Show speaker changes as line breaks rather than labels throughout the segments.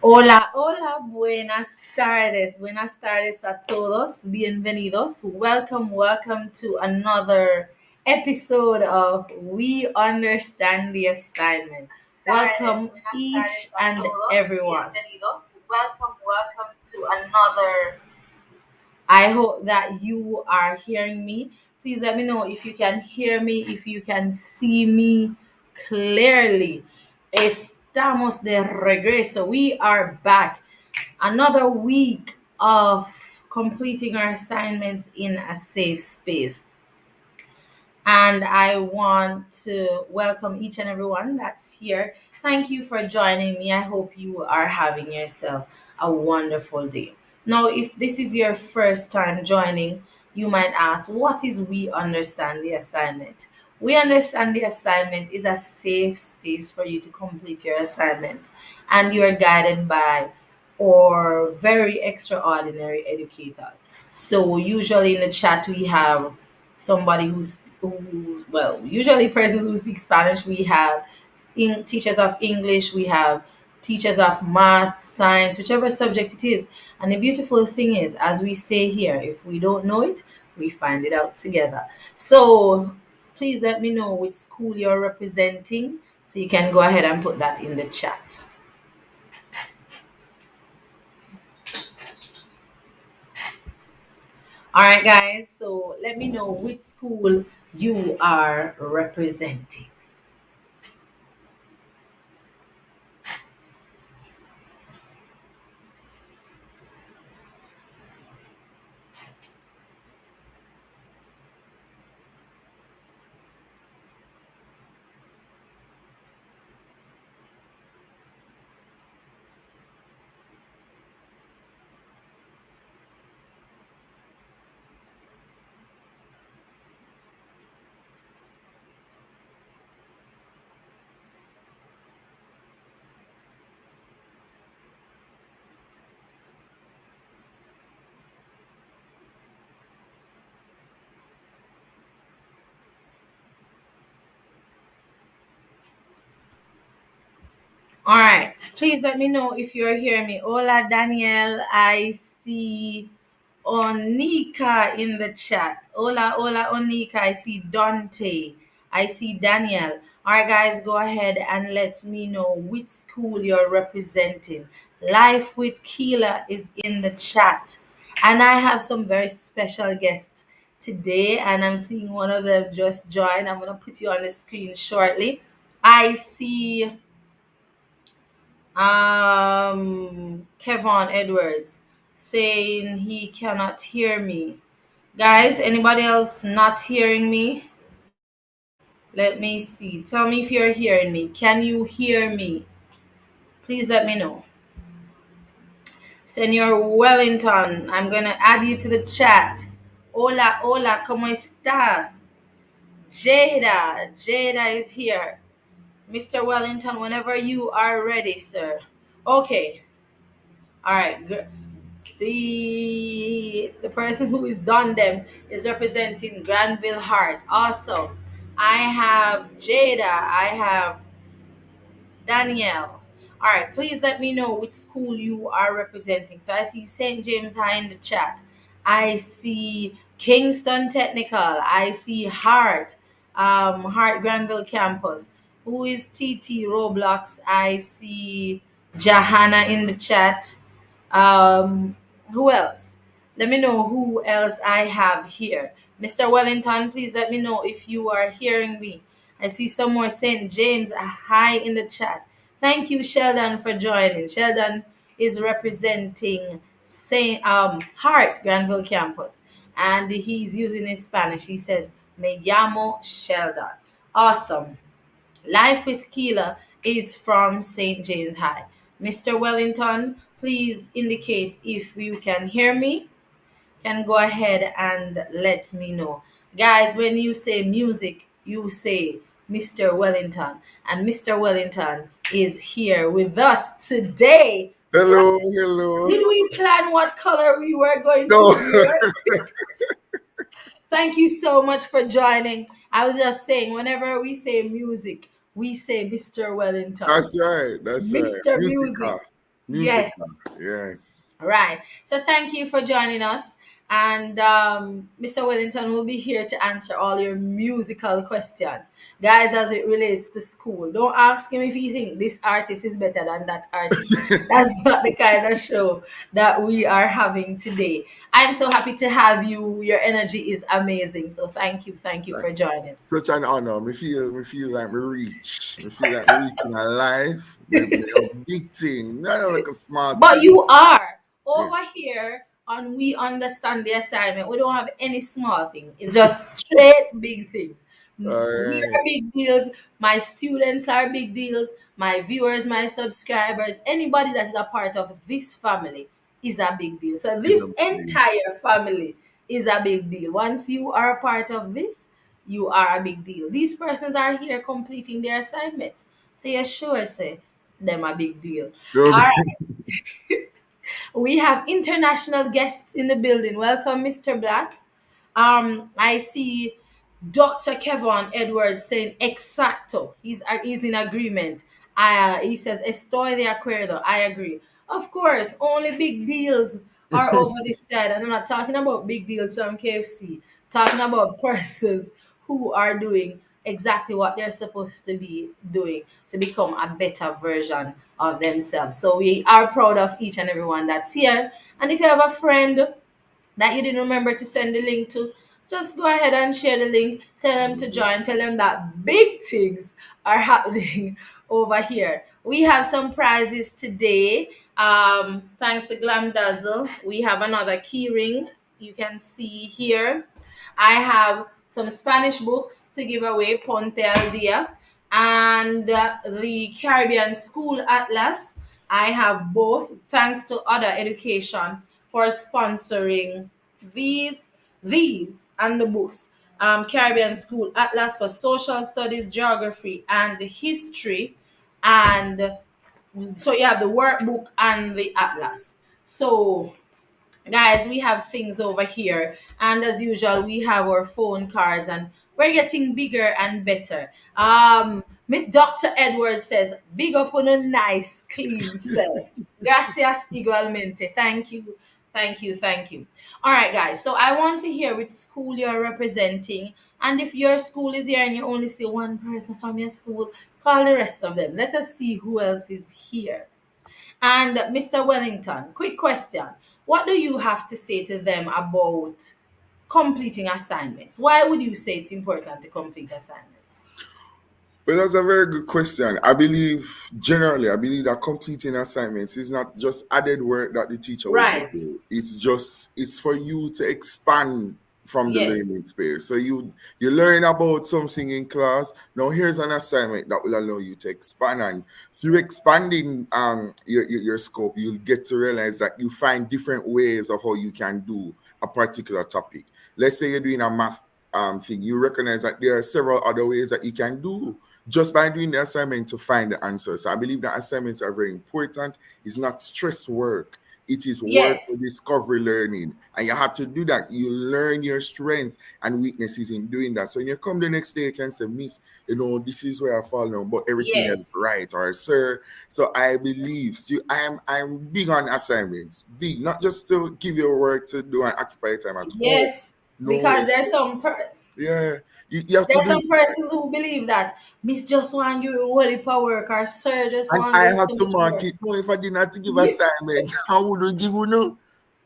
Hola, hola, buenas tardes a todos, bienvenidos. Welcome to another episode of We Understand the Assignment. Welcome each and everyone. Welcome to another. I hope that you are hearing me. Please let me know if you can hear me, if you can see me clearly. Estamos de regreso. We are back. Another week of completing our assignments in a safe space. And I want to welcome each and everyone that's here. Thank you for joining me. I hope you are having yourself a wonderful day. Now, if this is your first time joining, you might ask, what is We Understand the Assignment? We Understand the Assignment is a safe space for you to complete your assignments, and you are guided by or very extraordinary educators. So usually in the chat we have somebody usually persons who speak Spanish. We have teachers of English, we have teachers of math, science, whichever subject it is. And the beautiful thing is, as we say here, if we don't know it, we find it out together. So please let me know which school you're representing so you can go ahead and put that in the chat. All right, guys. So let me know which school you are representing. All right. Please let me know if you're hearing me. Hola, Daniel. I see Onika in the chat. Hola, hola, Onika. I see Dante. I see Daniel. All right, guys, go ahead and let me know which school you're representing. Life with Keela is in the chat. And I have some very special guests today, and I'm seeing one of them just join. I'm going to put you on the screen shortly. I see Kevon Edwards saying he cannot hear me. Guys, anybody else not hearing me? Let me see. Tell me if you're hearing me. Can you hear me? Please let me know. Senor Wellington, I'm going to add you to the chat. Hola, hola, ¿cómo estás? Jada is here. Mr. Wellington, whenever you are ready, sir. Okay. All right. The person who is done them is representing Granville Hart. Awesome. I have Jada. I have Danielle. All right, please let me know which school you are representing. So I see St. James High in the chat. I see Kingston Technical. I see Hart Granville Campus. Who is TT Roblox? I see Jahana in the chat. Um, who else? Let me know who else I have here. Mr. Wellington, please let me know if you are hearing me. I see some more St. James High in the chat. Thank you, Sheldon, for joining. Sheldon is representing St. Hart Granville Campus, and he's using his Spanish. He says, "Me llamo Sheldon." Awesome. Life with Keela is from St. James High. Mr. Wellington, please indicate if you can hear me. Can go ahead and let me know. Guys, when you say music, you say Mr. Wellington. And Mr. Wellington is here with us today.
Hello, hello.
Did we plan what color we were going to
No,
wear? Thank you so much for joining. I was just saying, whenever we say music, we say Mr. Wellington.
that's right. That's right.
Mr. Music.
Musical.
Yes.
Musical. Yes.
Right. So thank you for joining us. And Mr. Wellington will be here to answer all your musical questions. Guys, as it relates to school, don't ask him if you think this artist is better than that artist. That's not the kind of show that we are having today. I'm so happy to have you. Your energy is amazing. So thank you. Thank you
Like,
for joining.
such an honor. Me feel like me reach. Me feel like me reaching a life. Me a big thing. Not like a small
But
thing.
you are over
Yes.
here on We Understand the Assignment. We don't have any small thing. It's just straight big things.
All
We
right.
are big deals. My students are big deals. My viewers, my subscribers, anybody that is a part of this family is a big deal. So
It's
this
amazing.
entire family is a big deal. Once you are a part of this, you are a big deal. These persons are here completing their assignments. So you sure say them a big deal. All right. We have international guests in the building. Welcome, Mr. Black. I see Dr. Kevon Edwards saying exacto. He's in agreement. He says estoy de acuerdo. I agree. Of course, only big deals are over this side. And I'm not talking about big deals from KFC. Talking about persons who are doing exactly what they're supposed to be doing to become a better version of themselves. So we are proud of each and everyone that's here. And if you have a friend that you didn't remember to send the link to, just go ahead and share the link. Tell them to join. Tell them that big things are happening over here. We have some prizes today. Thanks to Glam Dazzle, we have another key ring. You can see here. I have some Spanish books to give away, Ponte al Dia, and the Caribbean School Atlas. I have both, thanks to Other Education for sponsoring these these and the books. Caribbean School Atlas for Social Studies, Geography, and History, and so you have the workbook and the atlas. So guys, we have things over here, and as usual we have our phone cards, and we're getting bigger and better. Miss Dr. Edwards says big up on a nice clean self. Gracias igualmente. Thank you, thank you, thank you. All right guys, so I want to hear which school you're representing, and if your school is here and you only see one person from your school, call the rest of them. Let us see who else is here. And Mr. Wellington, quick question. What do you have to say to them about completing assignments? Why would you say it's important to complete assignments?
Well, that's a very good question. I believe that completing assignments is not just added work that the teacher will give
Right.
you. It's for you to expand from the
Yes.
learning space. So you learn about something in class. Now here's an assignment that will allow you to expand, and through expanding your scope, you'll get to realize that you find different ways of how you can do a particular topic. Let's say you're doing a math thing, you recognize that there are several other ways that you can do just by doing the assignment to find the answer. So I believe that assignments are very important. It's not stress work. It is work for
Yes.
discovery learning. And you have to do that. You learn your strength and weaknesses in doing that. So when you come the next day, you can say, Miss, this is where I fall down, but everything else
Yes.
right. Or sir. So I believe still I'm big on assignments. Big, not just to give you work to do and occupy your time at home.
Yes.
No,
Because
it's yeah. You have to
there's
do
some persons who believe that Miss just want you to worry for work, or Sir just
and
want
I
you
have
so
to
much
mark
work.
it. No, if I did not give
Ye-
assignment, I wouldn't give you no.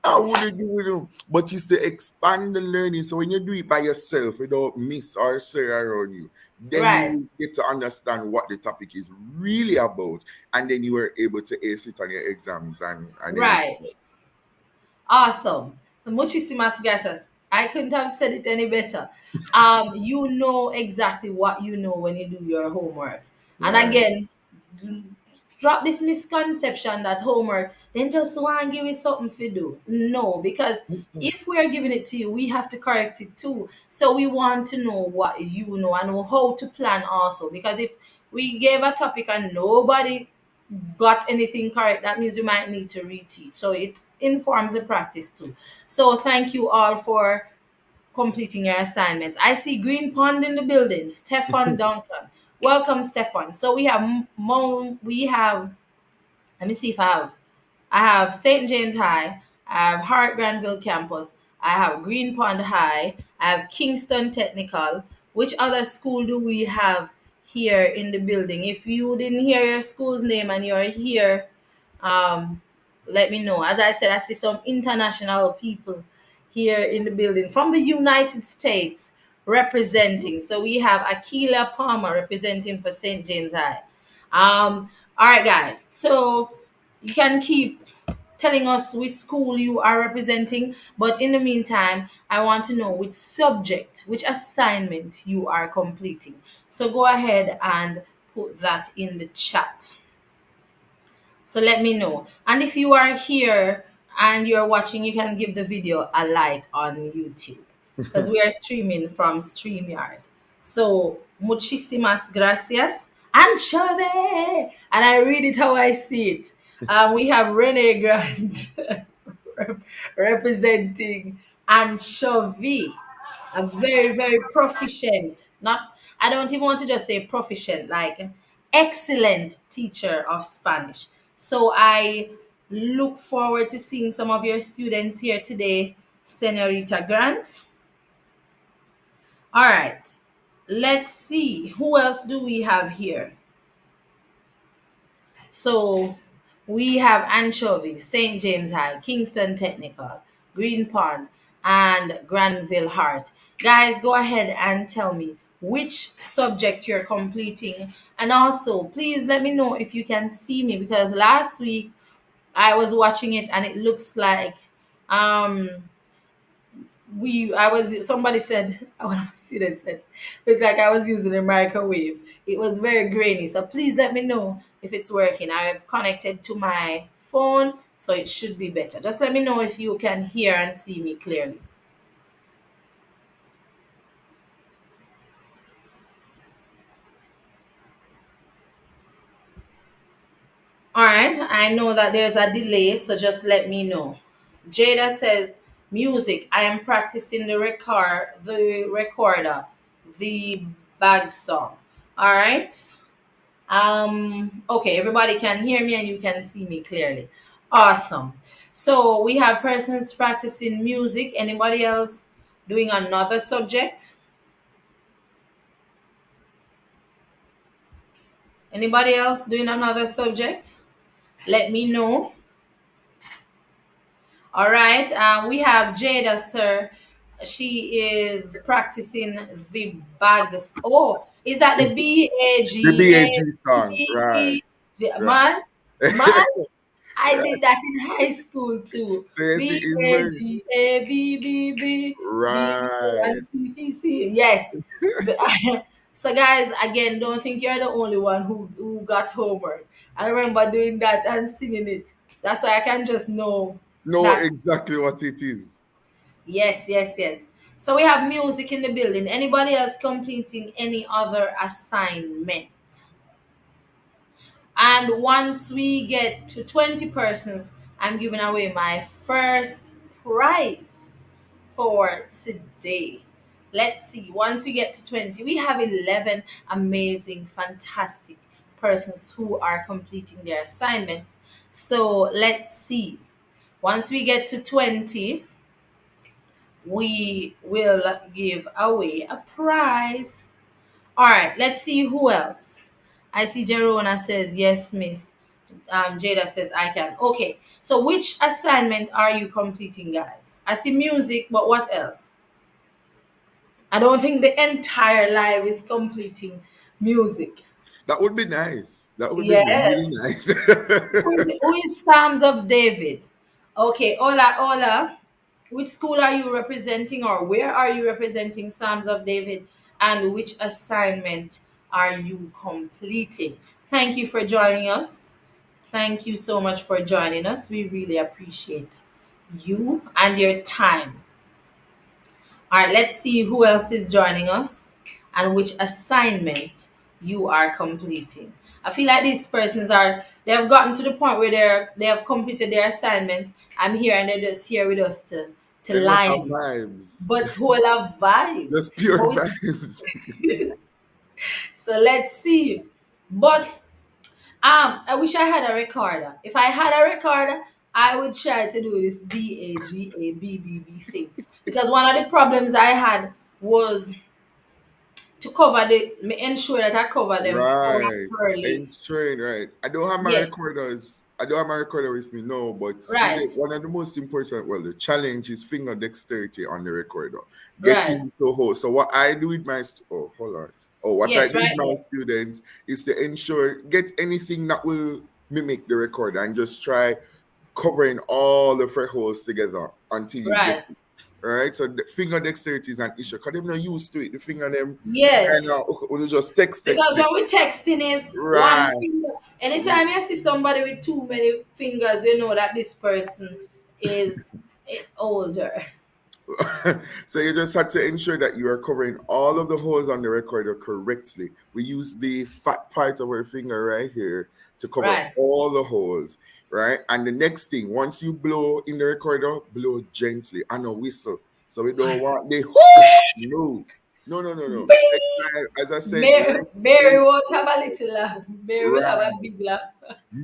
I wouldn't give you no. But it's to expand the learning. So when you do it by yourself without miss or sir around you, then you
Right.
will get to understand what the topic is really about. And then you are able to ace it on your exams and everything.
Right. Awesome. Muchísimas gracias. I couldn't have said it any better. You know exactly what you know when you do your homework. And
Right.
again, drop this misconception that homework, then just want to give you something to do. No, because if we are giving it to you, we have to correct it too. So we want to know what you know and how to plan also. Because if we gave a topic and nobody got anything correct, that means you might need to reteach. So it informs the practice too. So thank you all for completing your assignments. I see Green Pond in the building. Stefan Duncan. Welcome, Stefan. So we have let me see if I have. I have St. James High, I have Hart Granville Campus, I have Green Pond High, I have Kingston Technical. Which other school do we have here in the building? If you didn't hear your school's name and you're here, um, let me know. As I said, I see some international people here in the building from the United States representing. So we have Akila Palmer representing for St. James High. All right, guys. So you can keep telling us which school you are representing, but in the meantime, I want to know which subject, which assignment you are completing. So go ahead and put that in the chat. So let me know. And if you are here and you're watching, you can give the video a like on YouTube because we are streaming from StreamYard. So, muchísimas gracias. Anchovy! And I read it how I see it. We have Rene Grant representing anchovy, a very, very proficient, not, I don't even want to just say proficient, like excellent teacher of Spanish. So I look forward to seeing some of your students here today, Senorita Grant. All right, let's see. Who else do we have here? So we have Anchovy, St. James High, Kingston Technical, Green Pond, and Granville Hart. Guys, go ahead and tell me which subject you're completing. And also, please let me know if you can see me because last week I was watching it and it looks like um we I was somebody said one of my students said looked like I was using a microwave. It was very grainy. So please let me know if it's working. I've connected to my phone, so it should be better. Just let me know if you can hear and see me clearly. All right, I know that there's a delay, so just let me know. Jada says, music. I am practicing the recorder, the bag song. All right. Okay, everybody can hear me and you can see me clearly. Awesome. So we have persons practicing music. Anybody else doing another subject? Anybody else doing another subject? Let me know. All right. We have Jada, sir. She is practicing the bags. Oh, is that the
It's
B A
the
G A
BAG song, right?
B?
Right.
Man, man, I did that in high school too.
So yes, it
B
is
A
very
G A B B B B
right.
and C C C. Yes. So guys, again, don't think you're the only one who got homework. I remember doing that and singing it. That's why I can just know
Know
that.
exactly what it is.
Yes, yes, yes. So we have music in the building. Anybody else completing any other assignment? And once we get to 20 persons, I'm giving away my first prize for today. Let's see. Once we get to 20, we have 11 amazing, fantastic persons who are completing their assignments. So let's see. Once we get to 20, we will give away a prize. All right, let's see who else. I see Jerona says, yes, miss. Jada says, I can. Okay, so which assignment are you completing, guys? I see music, but what else? I don't think the entire live is completing music.
That would be nice. That would be really
Yes.
nice.
Who is Psalms of David? Okay, Ola, Ola. Which school are you representing or where are you representing Psalms of David? And which assignment are you completing? Thank you for joining us. Thank you so much for joining us. We really appreciate you and your time. All right, let's see who else is joining us and which assignment you are completing. I feel like these persons they have gotten to the point where they have completed their assignments. I'm here and they're just here with us to
They must have
line,
vibes.
but whole of vibes.
Just pure
But
vibes.
so let's see. But I wish I had a recorder. If I had a recorder, I would try to do this BAGABBB thing, because one of the problems I had was to cover ensure that I cover them
Right.
properly.
Ensuring, right. I don't have my
Yes,
recorders. I don't have my recorder with me now, but see
right,
the one of the most important, well, the challenge is finger dexterity on the recorder.
right.
Getting to hold. So what I do with my oh, hold on. Oh, what I
Yes,
do with
right
my
there.
students is to ensure get anything that will mimic the recorder and just try covering all the fret holes together until you get
Right.
it. All right. So the finger dexterity is an issue because they're not used to it. The finger them kind
Yes.
of will just text,
Because when
text.
we texting is one
Right.
finger. Anytime you see somebody with too many fingers, you know that this person is older.
So you just had to ensure that you are covering all of the holes on the recorder correctly. We use the fat part of our finger right here to cover
Right.
all the holes, right? And the next thing, once you blow in the recorder, blow gently and a whistle. So we don't want the no, no, no, no, no. Next time, as I said,
Mary won't have a little laugh. Mary will have a
right.
big laugh.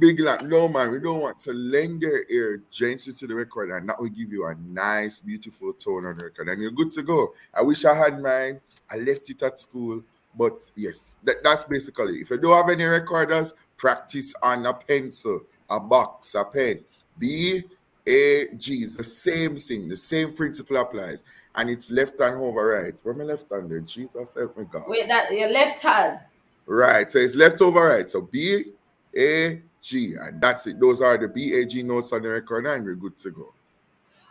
Big like no man, we don't want to lend their ear gently to the record, and that will give you a nice, beautiful tone on the record, and you're good to go. I wish I had mine. I left it at school, but yes, that's basically. If you don't have any recorders, practice on a pencil, a box, a pen. BAG is the same thing. The same principle applies, and it's left hand over right. Where my left hand there? Jesus help me God.
Wait, that your left hand.
Right. So it's left over right. So BAG. And that's it. Those are the BAG notes on the record, and we're good to go.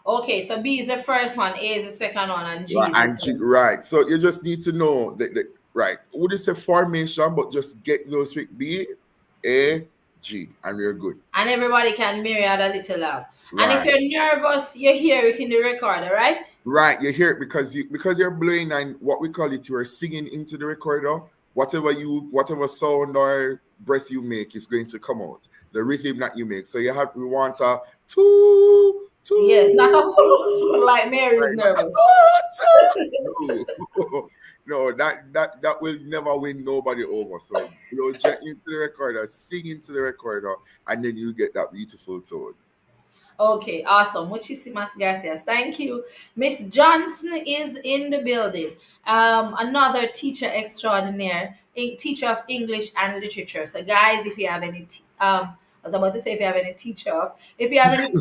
Okay, so B is the first one, A is the second one, and G
Right.
is the
And G,
third.
right. So you just need to know that right. Would you say formation, but just get those with BAG, and we're good.
And everybody can mirror a little loud. And if
Right.
you're nervous, you hear it in the recorder, right?
Right, you hear it because you're blowing and what we call it, you are singing into the recorder. Whatever sound or breath you make is going to come out. The rhythm that you make. So we want a two,
Yes, not
two,
a like Mary is
right? Not a
nervous.
two, two. No, no, that will never win nobody over. So blow gently into the recorder, sing into the recorder, and then you get that beautiful tone.
Okay, awesome. Muchísimas gracias. Thank you. Miss Johnson is in the building. Another teacher extraordinaire, teacher of English and literature. So, guys, if you have any, I was about to say if you have any if you have any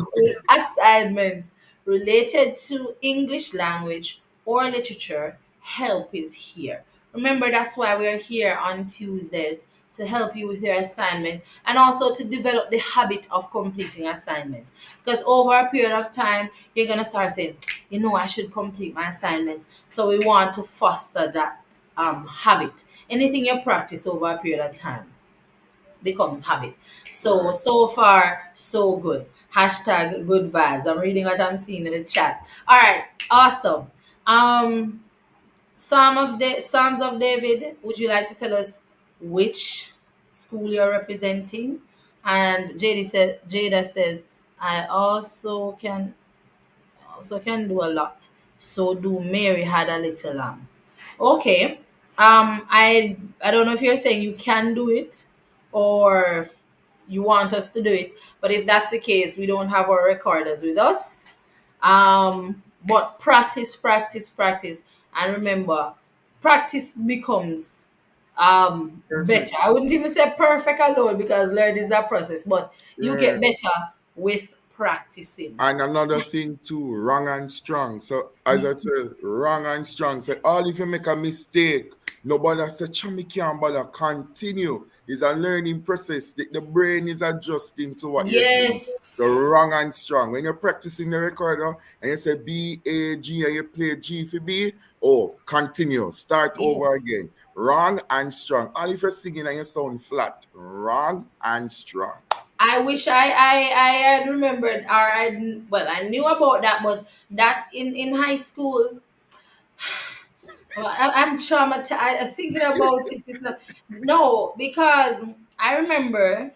assignments related to English language or literature, help is here. Remember, that's why we're here on Tuesdays to help you with your assignment and also to develop the habit of completing assignments. Because over a period of time, you're going to start saying, you know, I should complete my assignments. So we want to foster that habit. Anything you practice over a period of time becomes habit. So,
Right.
so far, so good. Hashtag good vibes. I'm reading what I'm seeing in the chat. All right, awesome. Um, Psalms of David, would you like to tell us which school you're representing? And Jada says, I also can do a lot. So do Mary had a little lamb. Okay. I don't know if you're saying you can do it or you want us to do it. But if that's the case, we don't have our recorders with us. But practice, practice, practice. And remember, practice becomes better.
Perfect.
I wouldn't even say perfect alone because learning is a process, but you
Yeah.
get better with practicing.
And another thing too, wrong and strong. So as I said, wrong and strong. So all if you make a mistake, nobody say, Chummy can't bother. Continue. It's a learning process. The brain is adjusting to what you're doing. So
Yes.
wrong and strong. When you're practicing the recorder and you say B-A-G and you play G for B, oh, continue. Start over
Yes.
again. Wrong and strong. All if you're singing and you sound flat. Wrong and strong.
I wish I had remembered or I knew about that, but that in high school, well, I'm traumatized. Thinking about it is not no because I remember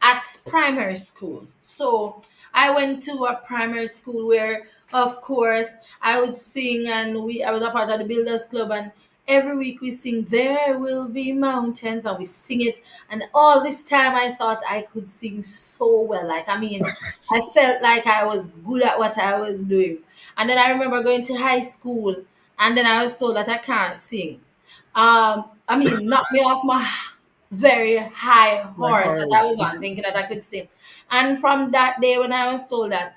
at primary school. So I went to a primary school where, of course, I would sing and I was a part of the Builders Club and every week we sing "There Will Be Mountains" and we sing it. And all this time I thought I could sing so well. Like, I mean, I felt like I was good at what I was doing. And then I remember going to high school, and then I was told that I can't sing. I mean, knocked me off my very high
My
horse that I was
horse.
on, thinking that I could sing. And from that day, when I was told that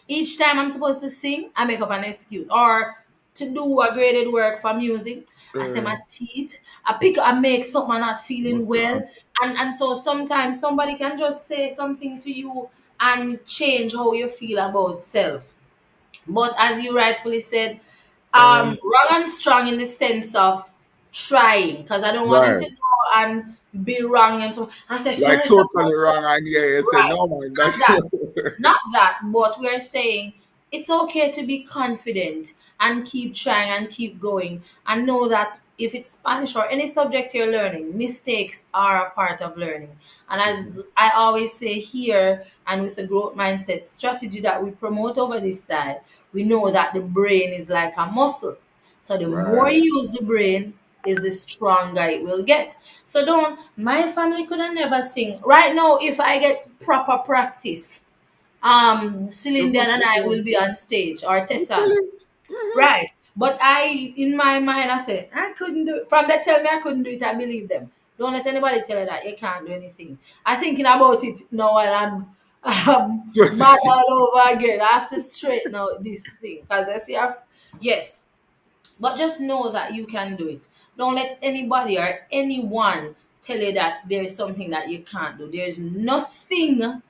each time I'm supposed to sing, I make up an excuse. Or to do a graded work for music, I say my teeth, I make something I'm not feeling well. And so sometimes somebody can just say something to you and change how you feel about self. But as you rightfully said,
um,
wrong and strong in the sense of trying, because I don't want them to
right.
go and be wrong and so I say
Like
sorry, sorry,
totally
sorry.
wrong. And yeah, you say,
Right.
no, man,
Not
that's
that. Not that, but we're saying it's okay to be confident and keep trying and keep going and know that if it's Spanish or any subject you're learning, mistakes are a part of learning. And as I always say here, and with the growth mindset strategy that we promote over this side, we know that the brain is like a muscle. So the more
right.
you use the brain, is the stronger it will get. So don't, my family could have never sing. Right now, if I get proper practice,
You
Celine
go
Dion and
to
I
the,
will be on stage, or
you
Tessan.
feeling? Mhm.
Right. But in my mind, I said, I couldn't do it. From they tell me I couldn't do it, I believe them. Don't let anybody tell you that you can't do anything. I'm thinking about it now and I'm mad all over again. I have to straighten out this thing. Because I see, yes, but just know that you can do it. Don't let anybody or anyone tell you that there is something that you can't do. There's nothing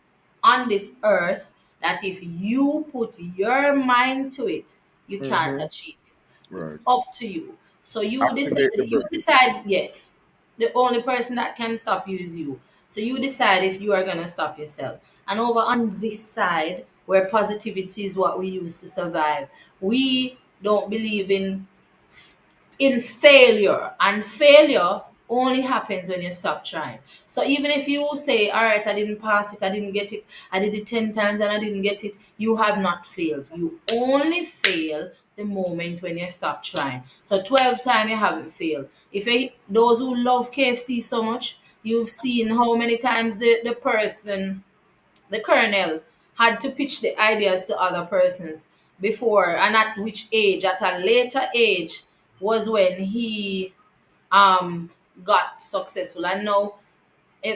on this earth that if you put your mind to it, you can't
Mhm.
achieve it. It's
Right.
up to you. So
Activate the
you
brain.
decide, yes. The only person that can stop you is you. So you decide if you are gonna stop yourself. And over on this side, where positivity is what we use to survive, we don't believe in failure, and failure only happens when you stop trying. So even if you say, all right, I didn't pass it, I didn't get it, I did it 10 times and I didn't get it, you have not failed. You only fail the moment when you stop trying. So 12 times you haven't failed. If you, those who love KFC so much, you've seen how many times the person, the colonel, had to pitch the ideas to other persons before, and at which age, at a later age, was when he um got successful. And now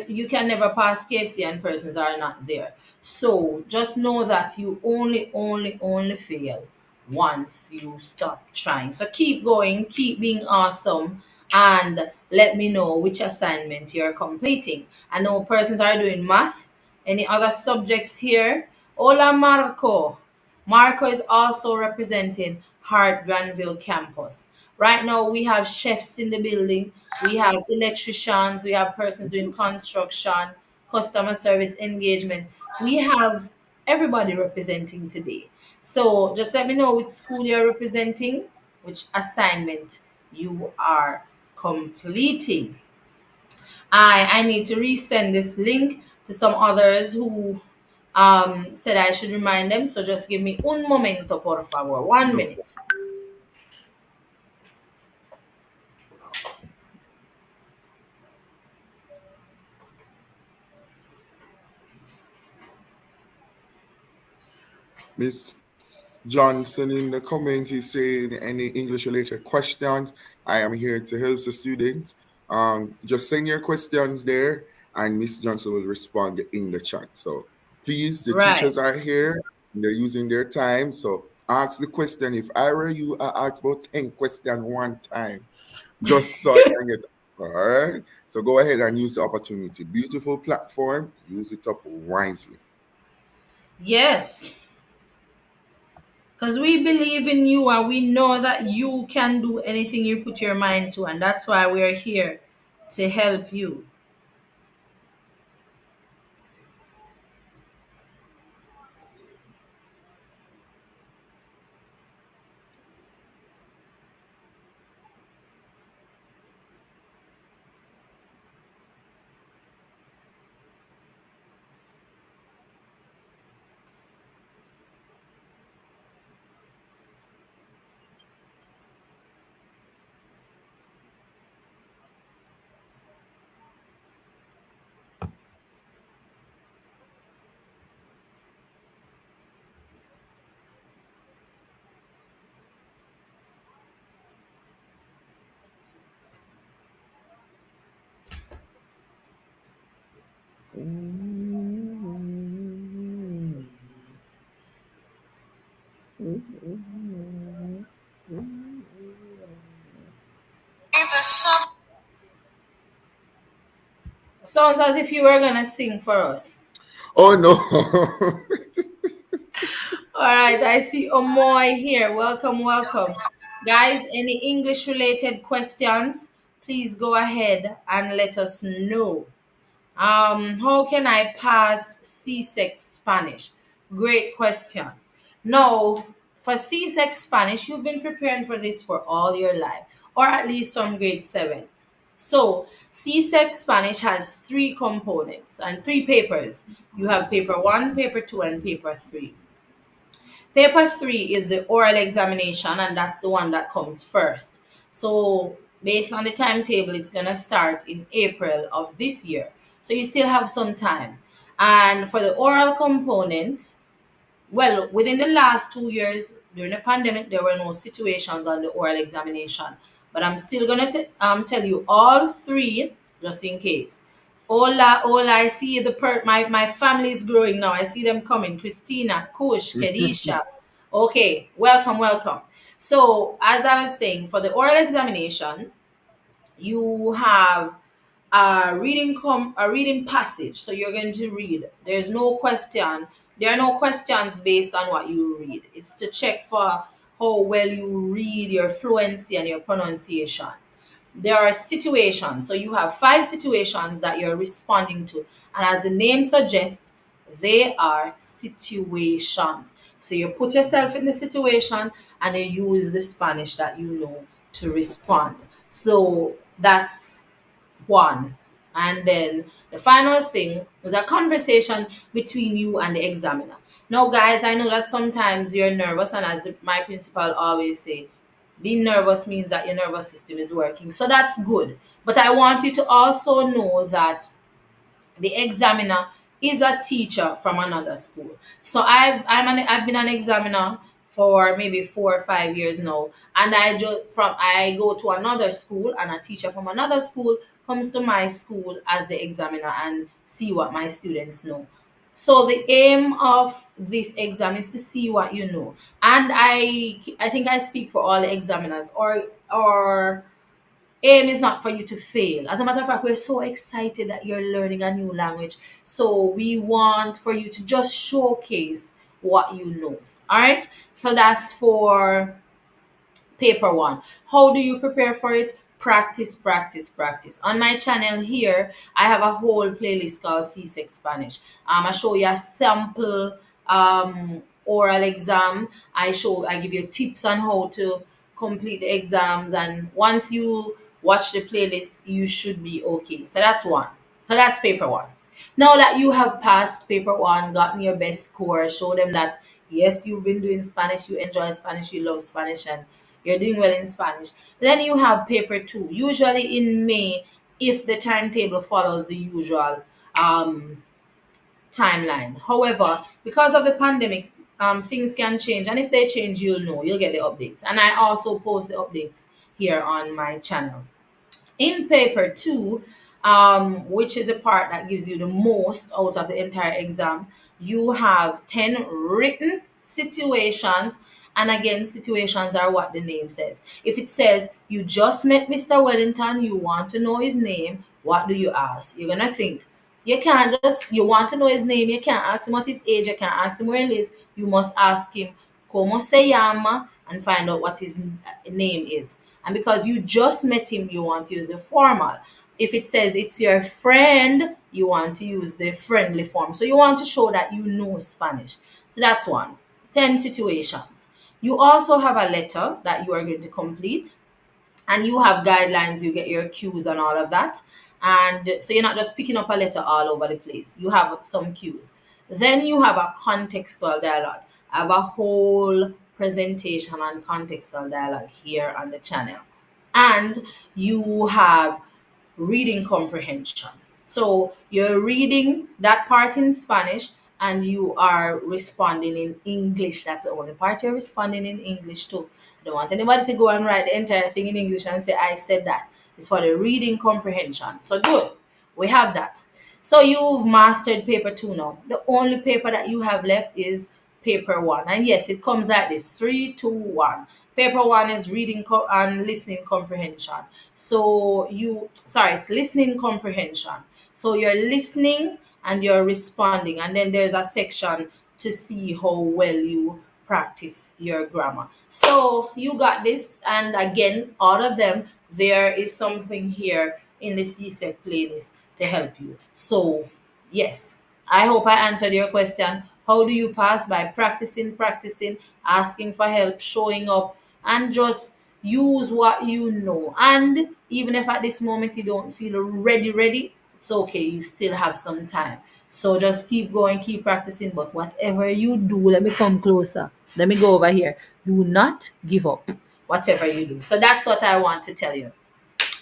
you can never pass KFC and persons are not there. So just know that you only fail once you stop trying. So keep going, keep being awesome, and let me know which assignment you're completing. I know persons are doing math. Any other subjects here? Hola, Marco. Marco is also representing Hart Granville campus. Right now, we have chefs in the building, we have electricians, we have persons doing construction, customer service engagement. We have everybody representing today. So just let me know which school you're representing, which assignment you are completing. I need to resend this link to some others who said I should remind them. So just give me un momento, por favor. 1 minute.
Miss Johnson in the comment is saying any English related questions. I am here to help the students. Just send your questions there and Miss Johnson will respond in the chat. So please, the teachers are
Right.
here and they're using their time. So ask the question. If I were you, I ask about 10 questions one time just so I can get all right. So go ahead and use the opportunity. Beautiful platform. Use it up wisely.
Yes. Because we believe in you and we know that you can do anything you put your mind to. And that's why we're here to help you. Sounds as if you were gonna sing for us.
Oh no.
All right, I see Omoy here. Welcome, welcome. Guys, any English related questions, please go ahead and let us know. How can I pass C6 Spanish? Great question. Now, for C6 Spanish, you've been preparing for this for all your life, or at least from grade 7. So, C6 Spanish has three components and three papers. You have paper 1, paper 2, and paper 3. Paper 3 is the oral examination, and that's the one that comes first. So, based on the timetable, it's going to start in April of this year. So, you still have some time. And for the oral component, well, within the last 2 years during the pandemic, there were no situations on the oral examination. But I'm still going to tell you all three just in case. Hola, hola, I see my family is growing now. I see them coming. Christina, Kush, Kedisha. Okay, welcome, welcome. So, as I was saying, for the oral examination, you have a reading passage. So you're going to read. There's no question. There are no questions based on what you read. It's to check for how well you read, your fluency, and your pronunciation. There are situations. So you have 5 situations that you're responding to. And as the name suggests, they are situations. So you put yourself in the situation and you use the Spanish that you know to respond. So that's one. And then the final thing is a conversation between you and the examiner. Now, guys, I know that sometimes you're nervous, and as my principal always say, being nervous means that your nervous system is working. So that's good. But I want you to also know that the examiner is a teacher from another school. So I've been an examiner for maybe 4 or 5 years now, and I go to another school, and a teacher from another school comes to my school as the examiner and see what my students know. So the aim of this exam is to see what you know, and I think I speak for all the examiners. Or aim is not for you to fail. As a matter of fact, we're so excited that you're learning a new language. So we want for you to just showcase what you know. All right. So that's for paper 1. How do you prepare for it? Practice, practice, practice. On my channel here, I have a whole playlist called C6 Spanish. I show you a sample oral exam. I give you tips on how to complete the exams, and once you watch the playlist, you should be okay. So that's one. So that's paper 1. Now that you have passed paper 1, gotten your best score, show them that yes, you've been doing Spanish, you enjoy Spanish, you love Spanish, and you're doing well in Spanish. Then you have paper 2, usually in May, if the timetable follows the usual um, timeline. However, because of the pandemic, things can change, and if they change, you'll get the updates. And I also post the updates here on my channel. In paper 2, which is the part that gives you the most out of the entire exam, you have 10 written situations. And again, situations are what the name says. If it says you just met Mr. Wellington, you want to know his name, what do you ask? You're going to think. You want to know his name, you can't ask him what his age, you can't ask him where he lives. You must ask him, como se llama, and find out what his name is. And because you just met him, you want to use the formal. If it says it's your friend, you want to use the friendly form. So you want to show that you know Spanish. So that's one. 10 situations. You also have a letter that you are going to complete, and you have guidelines, you get your cues and all of that. And so you're not just picking up a letter all over the place, you have some cues. Then you have a contextual dialogue. I have a whole presentation on contextual dialogue here on the channel. And you have reading comprehension. So you're reading that part in Spanish and you are responding in English. That's the only part you're responding in English to. I don't want anybody to go and write the entire thing in English and say, I said that. It's for the reading comprehension. So good. We have that. So you've mastered paper two now. The only paper that you have left is paper one. And yes, it comes like this: three, two, one. Paper one is reading and listening comprehension. It's listening comprehension. So you're listening and you're responding. And then there's a section to see how well you practice your grammar. So you got this. And again, all of them, there is something here in the CSEC playlist to help you. So, yes, I hope I answered your question. How do you pass? By practicing, practicing, asking for help, showing up, and just use what you know. And even if at this moment you don't feel ready, it's okay. You still have some time. So just keep going, keep practicing. But whatever you do, let me come closer. Let me go over here. Do not give up, whatever you do. So that's what I want to tell you.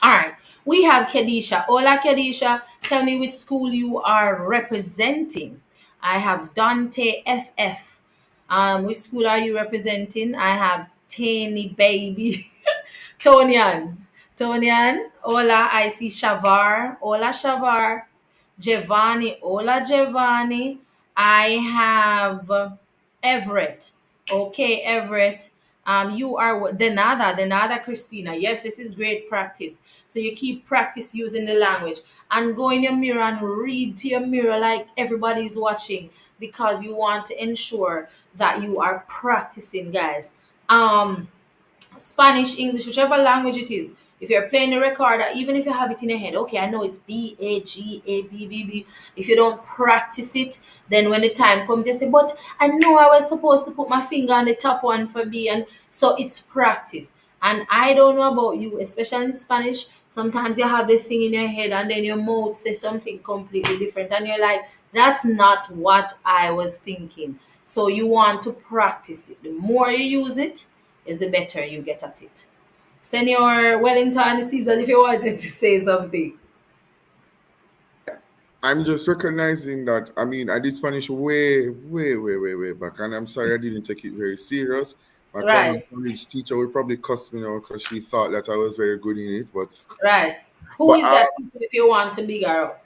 All right. We have Kedisha. Hola, Kedisha. Tell me which school you are representing. I have Dante FF. Which school are you representing? I have Tany Baby. Tonian. Tonian. Hola, I see Shavar. Hola, Shavar. Giovanni. Hola, Giovanni. I have Everett. Okay, Everett. You are Denada Christina. Yes, this is great practice. So you keep practice using the language and go in your mirror and read to your mirror like everybody's watching, because you want to ensure that you are practicing, guys. Spanish, English, whichever language it is. If you're playing a recorder, even if you have it in your head, okay, I know it's Bagabbb. If you don't practice it, then when the time comes, you say, but I know I was supposed to put my finger on the top one for B. And so it's practice. And I don't know about you, especially in Spanish, sometimes you have the thing in your head and then your mouth says something completely different. And you're like, that's not what I was thinking. So you want to practice it. The more you use it, is the better you get at it. Senor Wellington, it seems as if you wanted to say something.
I'm just recognizing that. I mean, I did Spanish way back, and I'm sorry I didn't take it very serious. My
Right,
college teacher would probably cuss me now because she thought that I was very good in it.
right. Who
But
is that teacher if you want to big her up?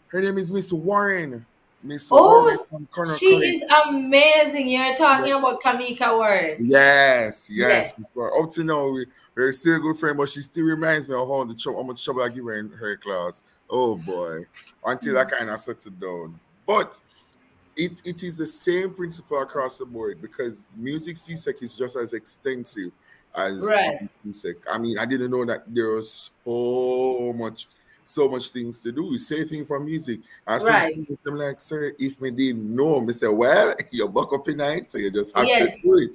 her name is Miss Warren. Miss Warren
Oh,
from Cornell
she
College.
is amazing. You're talking
Yes,
about Kamika Warren.
yes.
Yes.
Up to now, we're still a good friend, but she still reminds me of how much trouble I give her in her class. Oh boy, until I kind of settle down. But it is the same principle across the board because music CSEC is just as extensive as
Right,
CSEC. I mean, I didn't know that there was so much things to do. Same thing for music. And some
right.
students I'm like, sir, if me didn't know, me say, well, you buck up in night, so you just have to
Yes.
do it.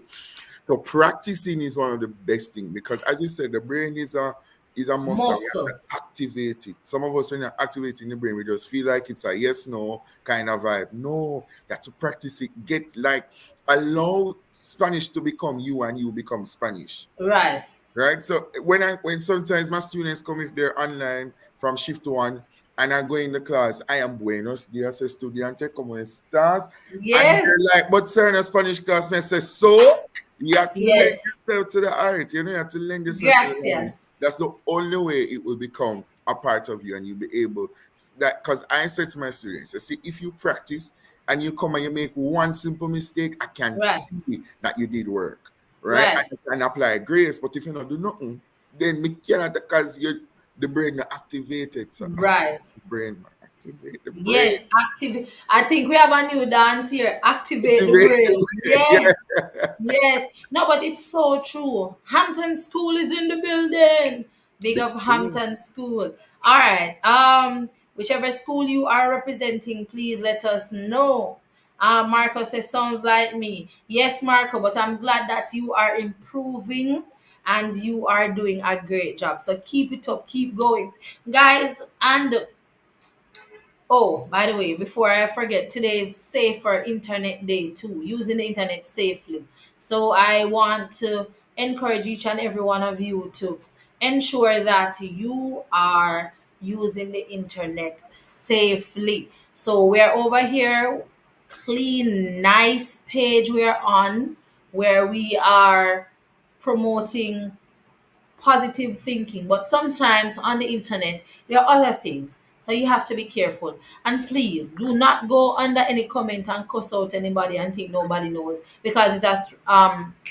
So practicing is one of the best things because, as you said, the brain is a muscle. We have
Muscle.
to activate it. Some of us, when you're activating the brain, we just feel like it's a yes no kind of vibe. No, you have to practice it. Get like allow Spanish to become you and you become Spanish.
Right.
Right. So when sometimes my students come if they're online from shift one and I go in the class, I am buenos dias estudiante, ¿cómo estás? And
Yes.
they're like, but sir, in a Spanish class, me say, so you have to lend
Yes.
yourself to the art, you have to lend yourself to the language.
Gracias.
That's the only way it will become a part of you and you'll be able that because I said to my students, I see if you practice and you come and you make one simple mistake, I can
Right.
see that you did work. Right?
Right.
And you can apply grace, but if you don't do nothing, then me cannot because you the brain not activated. So
Right.
activate the brain, man. Activate the brain.
Yes, activate. I think we have a new dance here. Activate the
Activate
brain.
the brain.
Yes,
Yeah.
yes. No, but it's so true. Hampton School is in the building. Big
Big
up
school.
Hampton School. All right. Whichever school you are representing, please let us know. Marco says, sounds like me. Yes, Marco, but I'm glad that you are improving and you are doing a great job. So keep it up, keep going. Guys, and oh, by the way, before I forget, today is Safer Internet Day too, using the internet safely. So I want to encourage each and every one of you to ensure that you are using the internet safely. So we're over here, clean, nice page we're on, where we are promoting positive thinking. But sometimes on the internet, there are other things. So you have to be careful. And please do not go under any comment and cuss out anybody and think nobody knows, because it's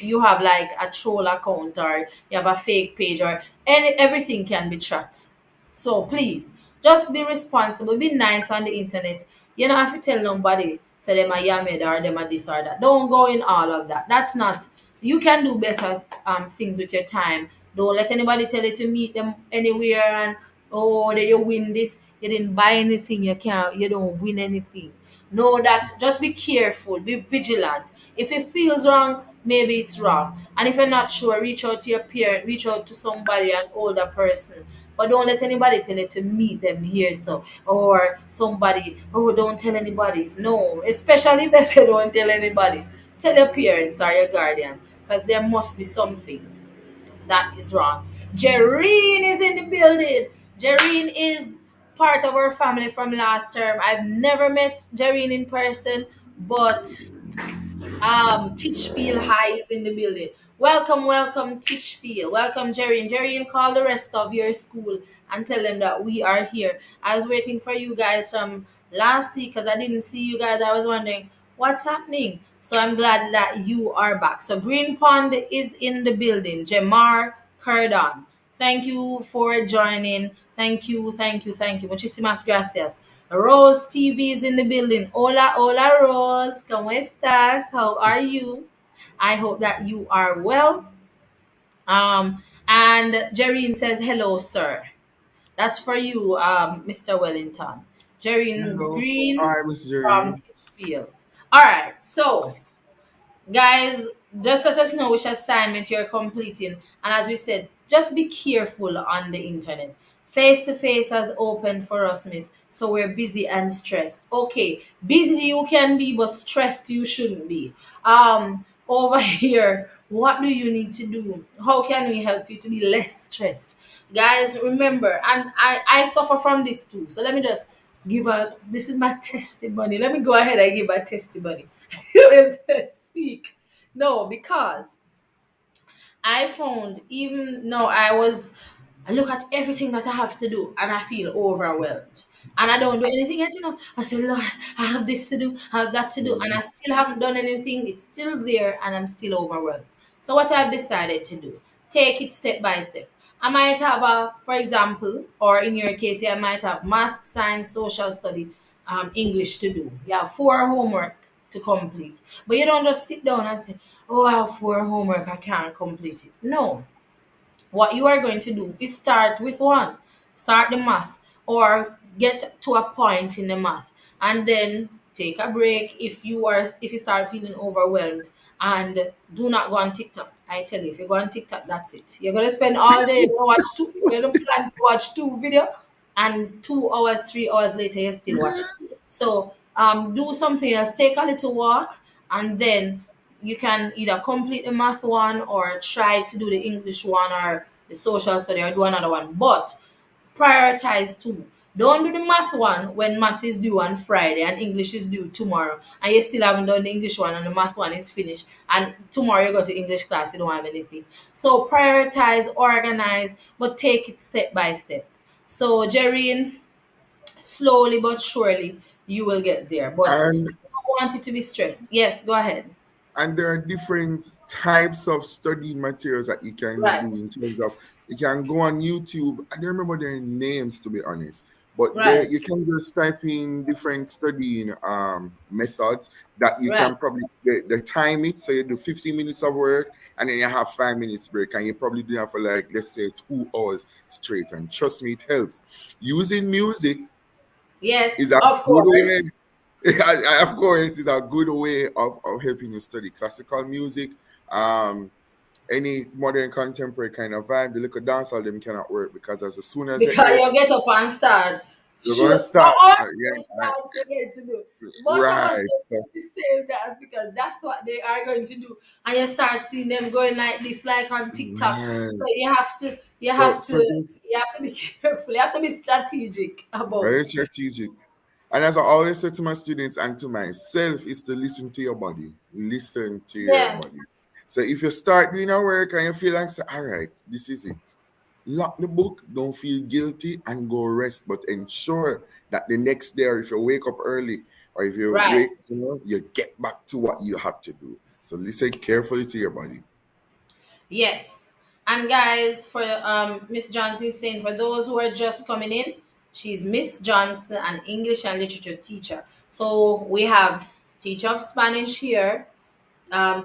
you have like a troll account, or you have a fake page, or everything can be tracked. So please, just be responsible, be nice on the internet. You don't have to tell nobody, say them a yammed or them a this or that. Don't go in all of that. That's not, you can do better things with your time. Don't let anybody tell you to meet them anywhere and, oh, that you win this, you didn't buy anything, you don't win anything. Know that, just be careful, be vigilant. If it feels wrong, maybe it's wrong. And if you're not sure, reach out to your parent, reach out to somebody, an older person. But don't let anybody tell you to meet them here, so, or somebody, oh, don't tell anybody. No, especially if they say don't tell anybody. Tell your parents or your guardian, because there must be something that is wrong. Jereen is in the building. Jereen is part of our family from last term. I've never met Jereen in person, but Teachfield High is in the building. Welcome, welcome, Teachfield. Welcome, Jerry. And Jerry, and call the rest of your school and tell them that we are here. I was waiting for you guys from last week because I didn't see you guys. I was wondering what's happening. So I'm glad that you are back. So Green Pond is in the building. Jamar Cardon. Thank you for joining. Thank you, thank you, thank you. Muchísimas gracias. Rose TV is in the building. Hola, hola, Rose. ¿Cómo estás? How are you? I hope that you are well. And Jereen says, hello, sir. That's for you, Mr. Wellington. Jereen
Hello.
Green
Hi, Miss
from
Jerry.
Teachfield. All right, so guys, just let us know which assignment you're completing. And as we said, just be careful on the internet. Face to face has opened for us, miss. So we're busy and stressed. Okay, busy you can be, but stressed you shouldn't be. Over here, what do you need to do? How can we help you to be less stressed? Guys, remember, and I suffer from this too. So let me just give a, this is my testimony. Let me go ahead and give a testimony. Speak. No, because I found, even now I look at everything that I have to do and I feel overwhelmed. And I don't do anything yet, I say, Lord, I have this to do, I have that to do, and I
Mhm.
still haven't done anything. It's still there and I'm still overwhelmed. So what I've decided to do, take it step by step. I might have for example, or in your case, I might have math, science, social study, English to do. You have 4 homework to complete. But you don't just sit down and say, oh, I have 4 homework, I can't complete it. No, what you are going to do is start with one. Start the math, or get to a point in the math, and then take a break if you start feeling overwhelmed, and do not go on TikTok. I tell you, if you go on TikTok, that's it. You're gonna spend all day, you're gonna plan to watch 2 video, and 2 hours, 3 hours later you're still watching. So do something else, take a little walk, and then you can either complete the math one or try to do the English one or the social study or do another one. But prioritize two. Don't do the math one when math is due on Friday and English is due tomorrow, and you still haven't done the English one and the math one is finished. And tomorrow you go to English class, you don't have anything. So prioritize, organize, but take it step by step. So Jerry, slowly but surely you will get there. But
And
you don't want it to be stressed. Yes, go ahead.
there are different types of study materials that you can
Right.
do in terms of you can go on YouTube. I don't remember their names to be honest, but there
Right.
you can just type in different studying methods that you
Right.
can probably the time it. So you do 15 minutes of work and then you have 5 minutes break, and you probably do that for like let's say 2 hours straight. And trust me, it helps. Using music
Yes,
is a
of
good way.
course.
Of course, it's a good way of helping you study classical music. Um, any modern contemporary kind of vibe, the little dancehall them cannot work because as soon as you're
Because
there,
you get up and start.
you're
Shoot.
gonna
No,
start.
or which
Yeah,
dance you're going to do. Most of us
right.
just
So,
do the same dance because that's what they are going to do. And you start seeing them going like this, like on TikTok. So
right. So just
you have to be careful. You have to be strategic
very
about.
strategic. And as I always say to my students and to myself, is to listen to your body. Listen to your
Yeah.
body. So if you start doing your work and you feel like, say, all right, this is it. lock the book, don't feel guilty, and go rest. But ensure that the next day, or if you wake up early, or if you
Right.
wake, you get back to what you had to do. So listen carefully to your body.
Yes. And guys, for Miss Johnson is saying, for those who are just coming in, she's Miss Johnson, an English and literature teacher. So we have teacher of Spanish here,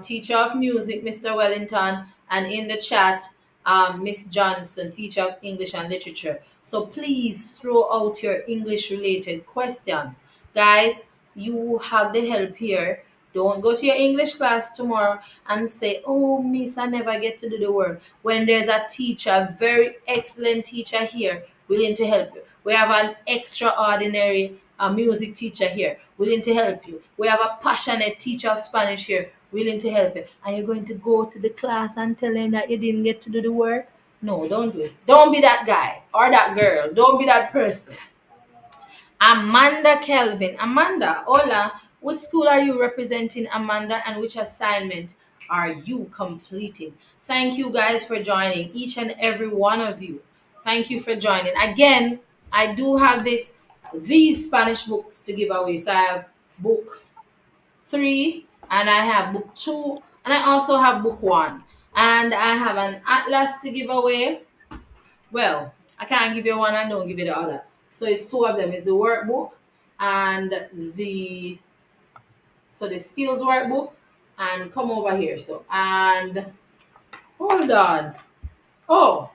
teacher of music, Mr. Wellington, and in the chat, Miss Johnson, teacher of English and literature. So please throw out your English related questions. Guys, you have the help here. Don't go to your English class tomorrow and say, "Oh, miss, I never get to do the work." When there's a teacher, a very excellent teacher here, willing to help you. We have an extraordinary music teacher here, willing to help you. We have a passionate teacher of Spanish here, willing to help you. Are you going to go to the class and tell them that you didn't get to do the work? No, don't do it. Don't be that guy or that girl. Don't be that person. Amanda Kelvin. Amanda, hola. Which school are you representing, Amanda, and which assignment are you completing? Thank you guys for joining, each and every one of you. Thank you for joining. Again, I do have these Spanish books to give away. So I have book 3, and I have book 2, and I also have book 1. And I have an atlas to give away. Well, I can't give you one and don't give you the other. So it's two of them. It's the workbook and the skills workbook. And come over here. So and hold on. Oh,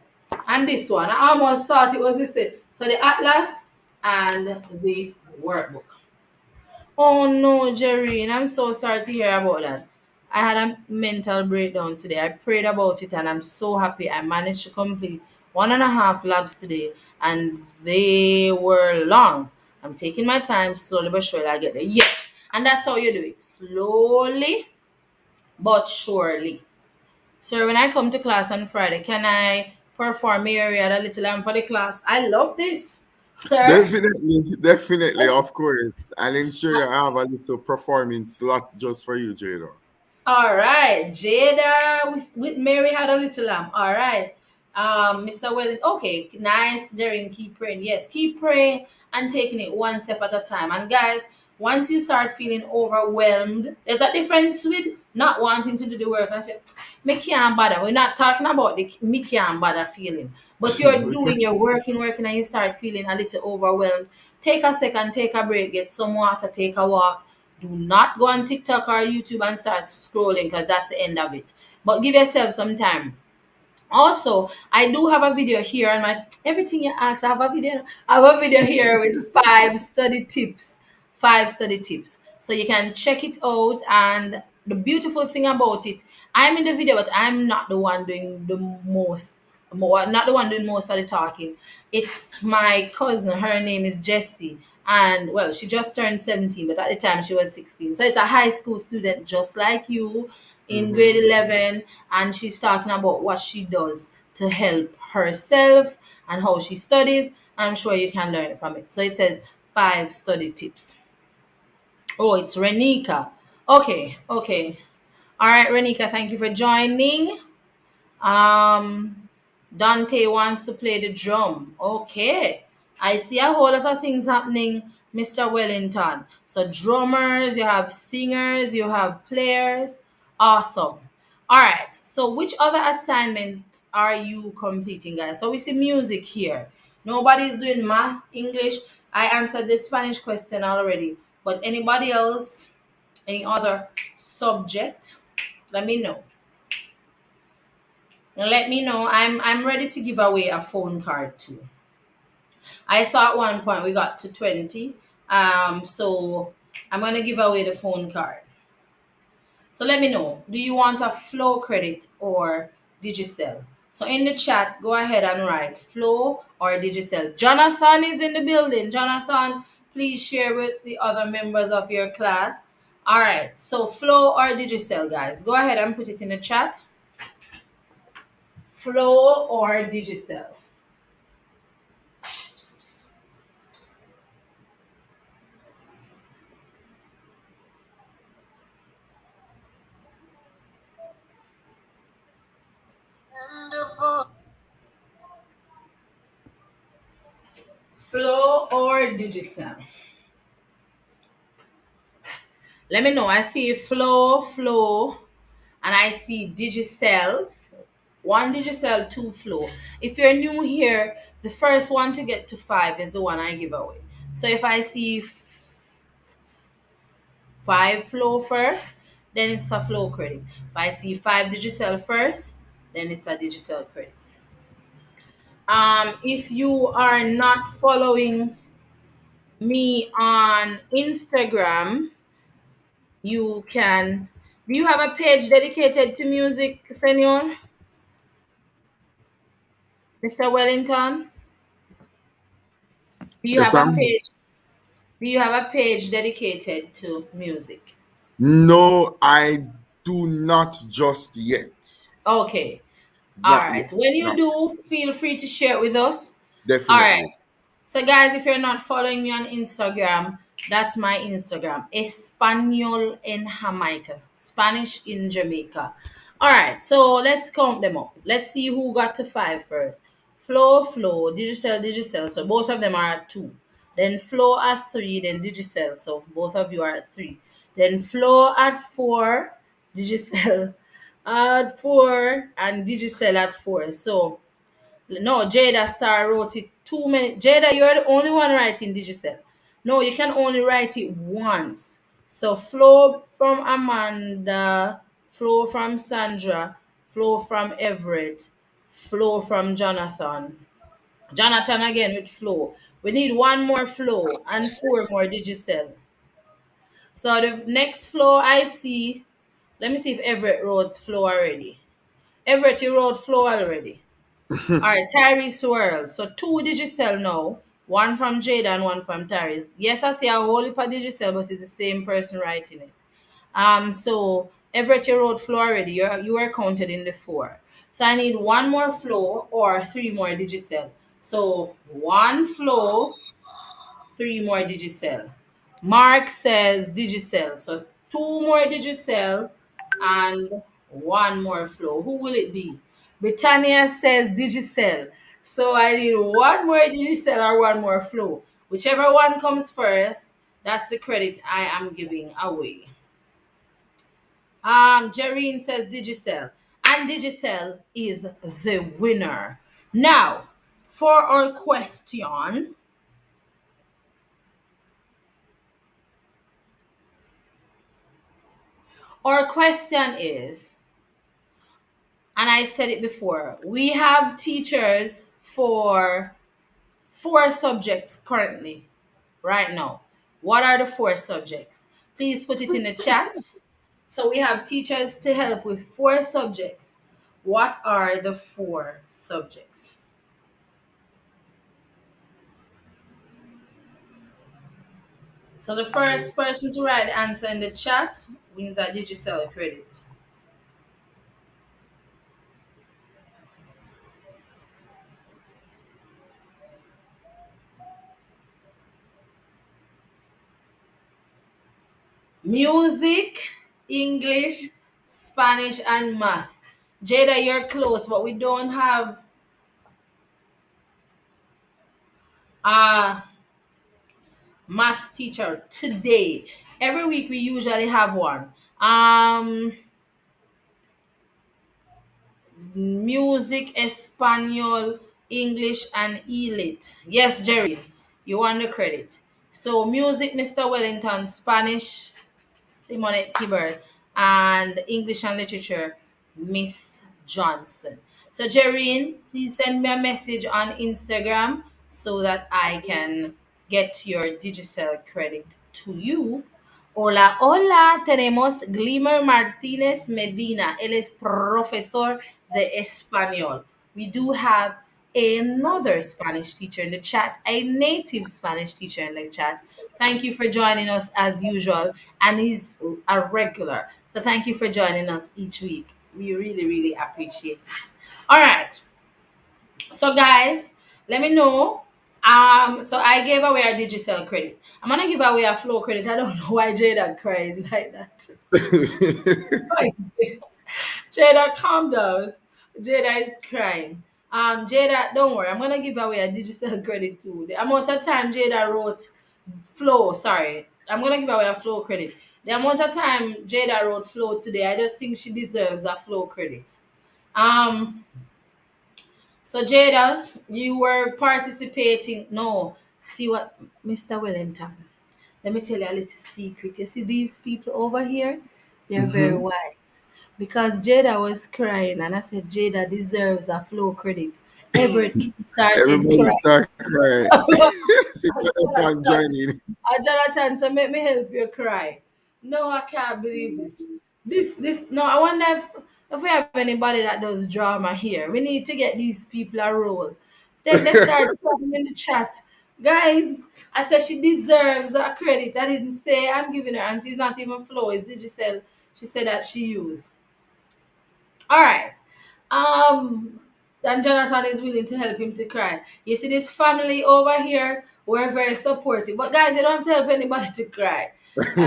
and this one. I almost thought it was this. So the atlas and the workbook. Oh no, Jerry, I'm so sorry to hear about that. I had a mental breakdown today. I prayed about it and I'm so happy I managed to complete 1.5 labs today, and they were long. I'm taking my time, slowly but surely I get there. Yes, and that's how you do it. Slowly but surely. So when I come to class on Friday, can I perform Mary a little lamb for the class? I love this, sir.
Definitely, definitely, of course. And ensure you have a little performance slot just for you, Jada.
All right, Jada with Mary had a little lamb. All right, Mr. Wellington. Okay, nice, Darren. Keep praying. Yes, keep praying and taking it one step at a time. And guys, once you start feeling overwhelmed, there's a difference with not wanting to do the work and say, "Me can't bother." We're not talking about the "me can't bother" feeling, but you're doing, you're working, and you start feeling a little overwhelmed. Take a second, take a break, get some water, take a walk. Do not go on TikTok or YouTube and start scrolling, because that's the end of it. But give yourself some time. Also, I do have a video here on my everything you ask. I have a video here with 5 study tips. 5 study tips. So you can check it out. And the beautiful thing about it, I'm in the video, but I'm not the one doing the not the one doing most of the talking. It's my cousin. Her name is Jessie. And well, she just turned 17, but at the time she was 16. So it's a high school student just like you, in grade
Hmm.
11, and she's talking about what she does to help herself and how she studies. I'm sure you can learn from it. So it says 5 study tips. Oh, it's Renika. Okay, okay. All right, Renika, thank you for joining. Um, Dante wants to play the drum. Okay. I see a whole lot of things happening, Mr. Wellington. So, drummers, you have singers, you have players. Awesome. All right. So, which other assignment are you completing, guys? So, we see music here. Nobody's doing math, English. I answered the Spanish question already. But anybody else, any other subject? Let me know. Let me know. I'm ready to give away a phone card too. I saw at one point we got to 20. So I'm gonna give away the phone card. So let me know. Do you want a flow credit or Digicel? So in the chat, go ahead and write flow or Digicel. Jonathan is in the building. Jonathan, please share with the other members of your class. All right. So flow or Digicel, guys. Go ahead and put it in the chat. Flow or Digicel. Flow or Digicel? Let me know. I see flow, and I see Digicel. One Digicel, two flow. If you're new here, the first one to get to five is the one I give away. So if I see five flow first, then it's a flow credit. If I see five Digicel first, then it's a Digicel credit. If you are not following me on Instagram, you can. Do you have a page dedicated to music, Senor? Mr. Wellington? Do you
Yes,
have a
I'm.
page? Do you have a page dedicated to music?
No, I do not just yet.
Okay. All
Not yet.
right. When you
Not
do, feel free to share it with us. All right.
definitely.
So, guys, if you're not following me on Instagram, that's my Instagram, Espanol en Jamaica, Spanish in Jamaica. All right, so let's count them up. Let's see who got to five first. Flow, Digicel. So both of them are at two. Then Flow at three, then Digicel. So both of you are at three. Then Flow at four, Digicel at four, and Digicel at four. So no, Jada Star wrote it too many. Jada, you're the only one writing Digicel. No, you can only write it once. So flow from Amanda, flow from Sandra, flow from Everett, flow from Jonathan. Jonathan again with flow. We need one more flow and four more Digicel. So the next flow I see, let me see if Everett wrote flow already. Everett, you wrote flow already. All right, Tyrese World. So two Digicel now. One from Jada and one from Tyrese. Yes, I see a whole heap of Digicel, but it's the same person writing it. So Everett, you wrote flow already. You are counted in the four. So I need one more flow or three more Digicel. So one flow, three more Digicel. Mark says Digicel. So two more Digicel and one more flow. Who will it be? Britannia says Digicel. So I need one more Digicel or one more flow. Whichever one comes first, that's the credit I am giving away. Jareen says Digicel. And Digicel is the winner. Now, for our question, is, and I said it before, we have teachers for four subjects currently, right now. What are the four subjects? Please put it in the chat. So we have teachers to help with four subjects. What are the four subjects? So the first person to write the answer in the chat wins a digital credit. Music, English, Spanish, and math. Jada, you're close, but we don't have a math teacher today. Every week we usually have one. Music, Espanol, English, and Elit. Yes, Jerry, you won the credit. So music, Mr. Wellington, Spanish, Simonette Tiber, and English and Literature, Miss Johnson. So, Jerrine, please send me a message on Instagram so that I can get your digital credit to you. Hola, hola, tenemos Glimmer Martinez Medina. Él es profesor de español. We do have another Spanish teacher in the chat, a native Spanish teacher in the chat. Thank you for joining us as usual. And he's a regular. So thank you for joining us each week. We really, really appreciate it. All right. So guys, let me know. So I gave away a digital credit. I'm gonna give away a flow credit. I don't know why Jada cried like that. Jada, calm down. Jada is crying. Jada, don't worry, I'm gonna give away a digital credit too. The amount of time Jada wrote flow, sorry. I'm gonna give away a flow credit. The amount of time Jada wrote flow today, I just think she deserves a flow credit. Um, so Jada, you were participating. No, see what Mr. Wellington. Let me tell you a little secret. You see these people over here? They're very
Mm-hmm.
wise. Because Jada was crying and I said Jada deserves a flow credit. Everett started
Everybody
crying.
start crying. See Jonathan joining.
Jonathan, so make me help you cry. No, I can't believe this. No, I wonder if we have anybody that does drama here. We need to get these people a role. Then they start talking in the chat. Guys, I said she deserves a credit. I didn't say I'm giving her, and she's not even Flo, it's Digicel. She said that she used. All right. Um, and Jonathan is willing to help him to cry. You see, this family over here, we're very supportive. But guys, you don't have to help anybody to cry.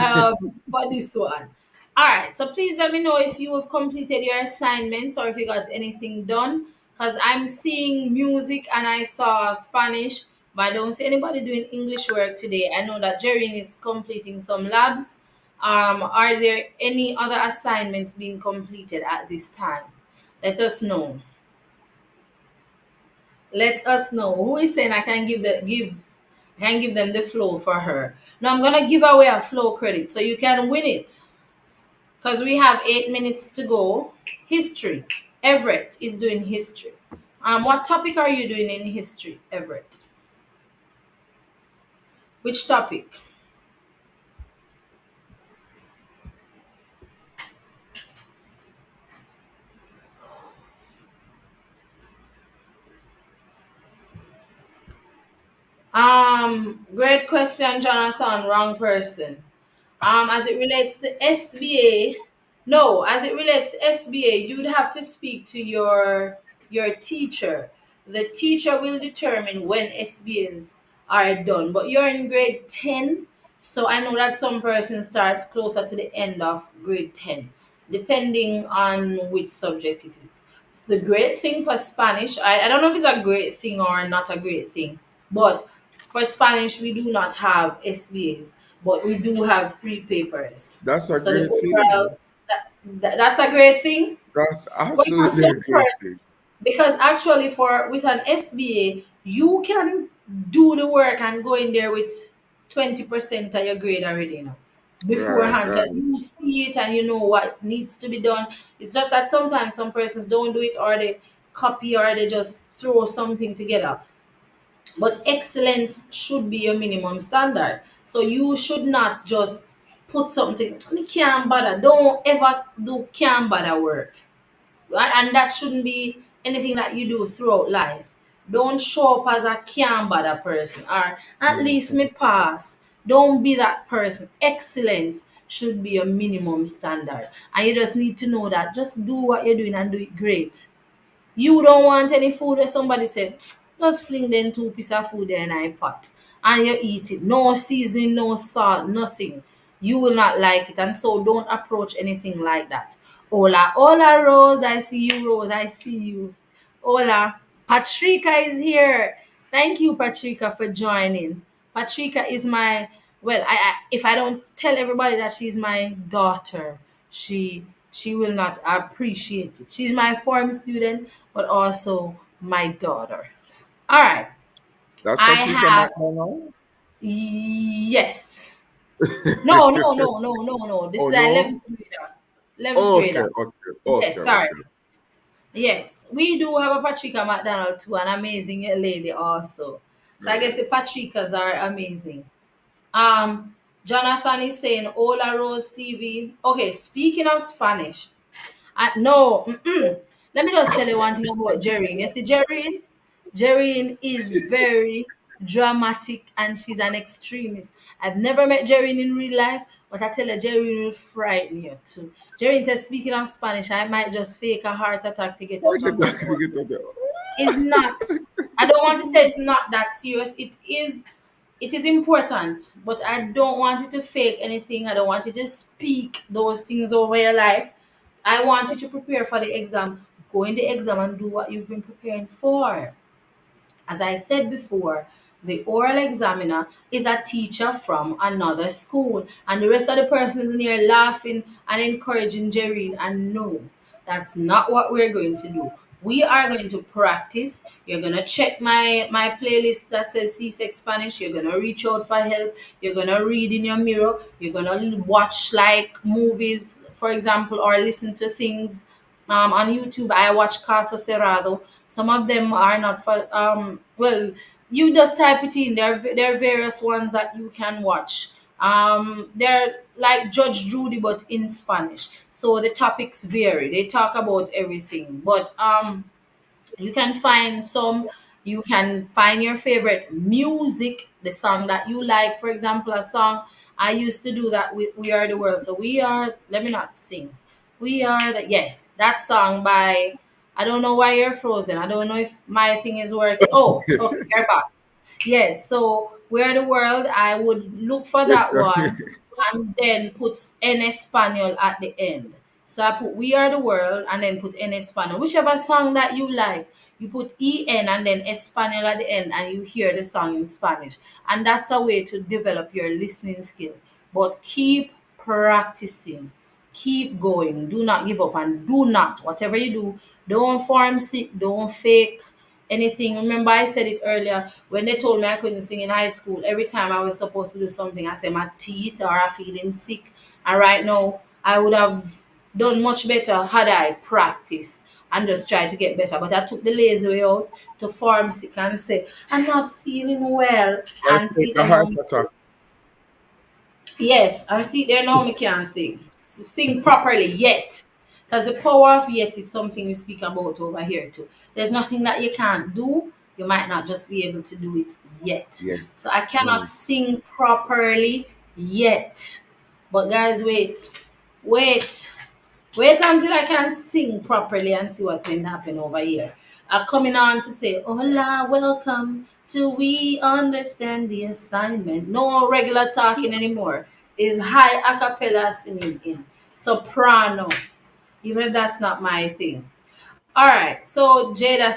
Um, for this one. All right. So please let me know if you have completed your assignments or if you got anything done. Because I'm seeing music and I saw Spanish, but I don't see anybody doing English work today. I know that Jerry is completing some labs. Are there any other assignments being completed at this time? Let us know. Let us know. Who is saying I can give them the flow for her? Now I'm gonna give away a flow credit so you can win it. Because we have 8 minutes to go. History. Everett is doing history. What topic are you doing in history, Everett? Which topic? Great question, Jonathan. Wrong person. As it relates to SBA, no, as it relates to SBA, you'd have to speak to your teacher. The teacher will determine when SBAs are done. But you're in grade 10, so I know that some persons start closer to the end of grade 10, depending on which subject it is. The great thing for Spanish, I don't know if it's a great thing or not a great thing, but for Spanish, we do not have SBAs, but we do have three papers.
That's a
So the
great thing.
overall, that's a great thing.
That's
But for
absolutely a
some
great
person,
thing.
because actually for with an SBA, you can do the work and go in there with 20% of your grade already,
Right,
beforehand,
right.
because you see it and you know what needs to be done. It's just that sometimes some persons don't do it or they copy or they just throw something together. But excellence should be your minimum standard. So you should not just put something, "Me can't bother." Don't ever do can't bother work. Right? And that shouldn't be anything that you do throughout life. Don't show up as a can't bother person or at least me pass. Don't be that person. Excellence should be your minimum standard. And you just need to know that. Just do what you're doing and do it great. You don't want any food where somebody said, just fling them two pieces of food there in a pot and you eat it. No seasoning, no salt, nothing. You will not like it. And so don't approach anything like that. Hola, hola, Rose. I see you, Rose. I see you. Hola. Patrica is here. Thank you, Patrica, for joining. Patrica is my, well, if I don't tell everybody that she's my daughter, she will not appreciate it. She's my form student, but also my daughter. All right.
That's
I
Patricia
have,
McDonald.
yes. No, no, no, no, no, no. This
Oh
is an
no.
11th grader. 11th
Okay,
grader.
okay, okay,
Yes, sorry.
okay.
Yes, we do have a Patrica McDonald too, an amazing lady also. So I guess
Right.
the Patricas are amazing. Jonathan is saying Hola Rose TV. Okay, speaking of Spanish, no, let me just tell you one thing about Jerrine. You see, Jerrine is very dramatic and she's an extremist. I've never met Jerrine in real life, but I tell you, Jerrine will frighten you too. Jerrine says, speaking of Spanish, I might just fake a heart attack to get out
Forget
of the
that.
court.
Forget that.
It's not. I don't want to say it's not that serious. It is important, but I don't want you to fake anything. I don't want you to speak those things over your life. I want you to prepare for the exam. go in the exam and do what you've been preparing for. As I said before, the oral examiner is a teacher from another school, and the rest of the persons in here laughing and encouraging Jerry. And no, that's not what we're going to do. We are going to practice. You're gonna check my playlist that says C6 Spanish. You're gonna reach out for help. You're gonna read in your mirror. You're gonna watch like movies, for example, or listen to things on YouTube. I watch Caso Cerrado. Some of them are not for well, you just type it in. There are various ones that you can watch. They're like Judge Judy but in Spanish. So the topics vary. They talk about everything. But you can find some, you can find your favorite music, the song that you like. For example, a song I used to do that with We Are the World. So we are, let me not sing. We are the, yes, that song by, I don't know why you're frozen. I don't know if my thing is working. Oh, okay, you're back. Yes, so Where the World, I would look for
Yes,
that
sir.
one and then put en Espanol at the end. So I put We Are the World and then put en Espanol. Whichever song that you like, you put en and then Espanol at the end and you hear the song in Spanish. And that's a way to develop your listening skill. But keep practicing. Keep going. Do not give up and do not, whatever you do, don't form sick, don't fake anything. Remember, I said it earlier when they told me I couldn't sing in high school. Every time I was supposed to do something, I said my teeth or I feeling sick. And right now, I would have done much better had I practiced and just tried to get better. But I took the lazy way out to form sick and say, I'm not feeling well.
I
And
take
see,
a
then
heart
now
attack.
yes, and see there now me can't sing. Sing properly yet. Because the power of yet is something we speak about over here too. There's nothing that you can't do. You might not just be able to do it yet.
Yeah.
So I cannot
Mm.
sing properly yet. But guys, wait. Wait. Wait until I can sing properly and see what's going to happen over here. I'm coming on to say, Hola, welcome to We Understand the Assignment. No regular talking anymore. Is high a cappella singing in soprano, even if that's not my thing. All right. So Jada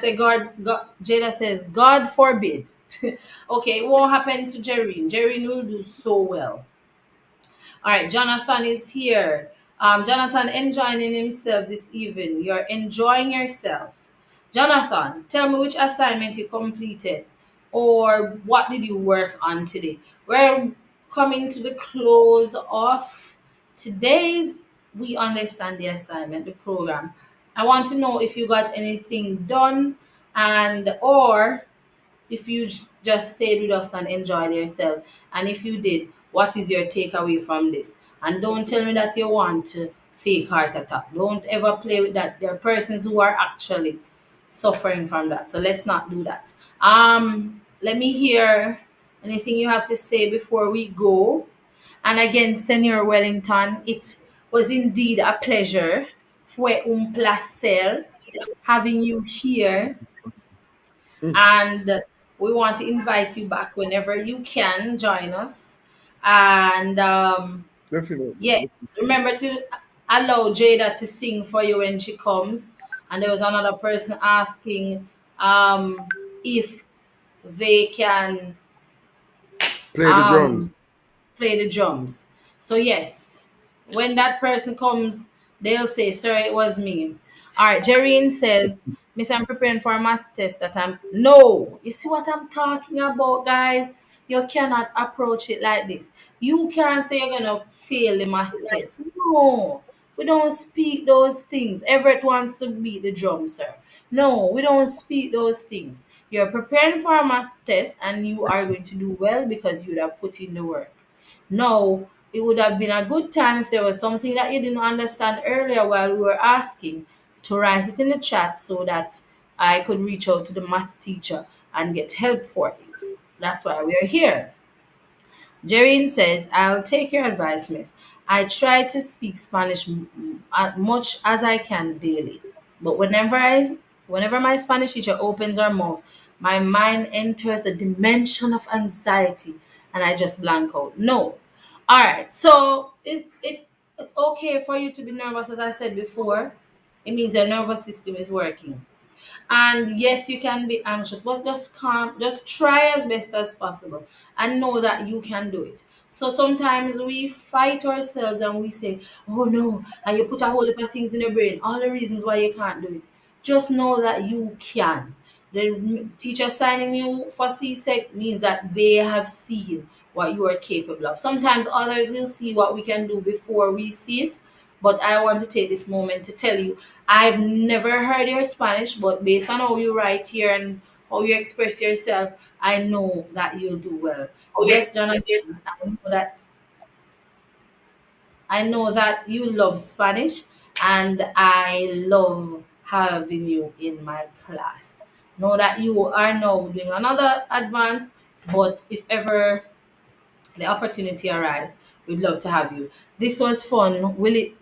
says, God forbid. Okay, it won't happen to Jerrine. Jerrine will do so well. All right, Jonathan is here. Jonathan enjoying himself this evening. You're enjoying yourself. Jonathan, tell me which assignment you completed or what did you work on today? We're coming to the close of today's We Understand the Assignment, the program. I want to know if you got anything done and or if you just stayed with us and enjoyed yourself. And if you did, what is your takeaway from this? And don't tell me that you want to fake heart attack. Don't ever play with that. There are persons who are actually suffering from that. So let's not do that. Let me hear anything you have to say before we go. And again, Senior Wellington, it was indeed a pleasure. Fue un placer having you here,
Mm.
and we want to invite you back whenever you can join us. And
Definitely.
yes, remember to allow Jada to sing for you when she comes. And there was another person asking if they can
Play the drums.
um, play the drums. So yes, when that person comes, they'll say, "Sir, it was me." All right, Jerrine says, "Miss, I'm preparing for a math test that I'm." No, you see what I'm talking about, guys. You cannot approach it like this. You can't say you're gonna fail the math test. No, we don't speak those things. Everett wants to beat the drum, sir. No, we don't speak those things. You're preparing for a math test and you are going to do well because you would have put in the work. No, it would have been a good time if there was something that you didn't understand earlier while we were asking to write it in the chat so that I could reach out to the math teacher and get help for it. That's why we are here. Jerrine says, I'll take your advice, miss. I try to speak Spanish as much as I can daily. But whenever my Spanish teacher opens her mouth, my mind enters a dimension of anxiety and I just blank out. No. All right. So it's okay for you to be nervous, as I said before. It means your nervous system is working. And yes, you can be anxious, but just calm, just try as best as possible and know that you can do it. So sometimes we fight ourselves and we say, oh no, and you put a whole heap of things in your brain, all the reasons why you can't do it. Just know that you can. The teacher signing you for CSEC means that they have seen what you are capable of. Sometimes others will see what we can do before we see it, but I want to take this moment to tell you, I've never heard your Spanish, but based on how you write here and how you express yourself, I know that you'll do well.
Oh, yeah.
Yes, Jonathan, I know that you love Spanish, and I love having you in my class. Know that you are now doing another advance, but if ever the opportunity arise, we'd love to have you. This was fun. Will it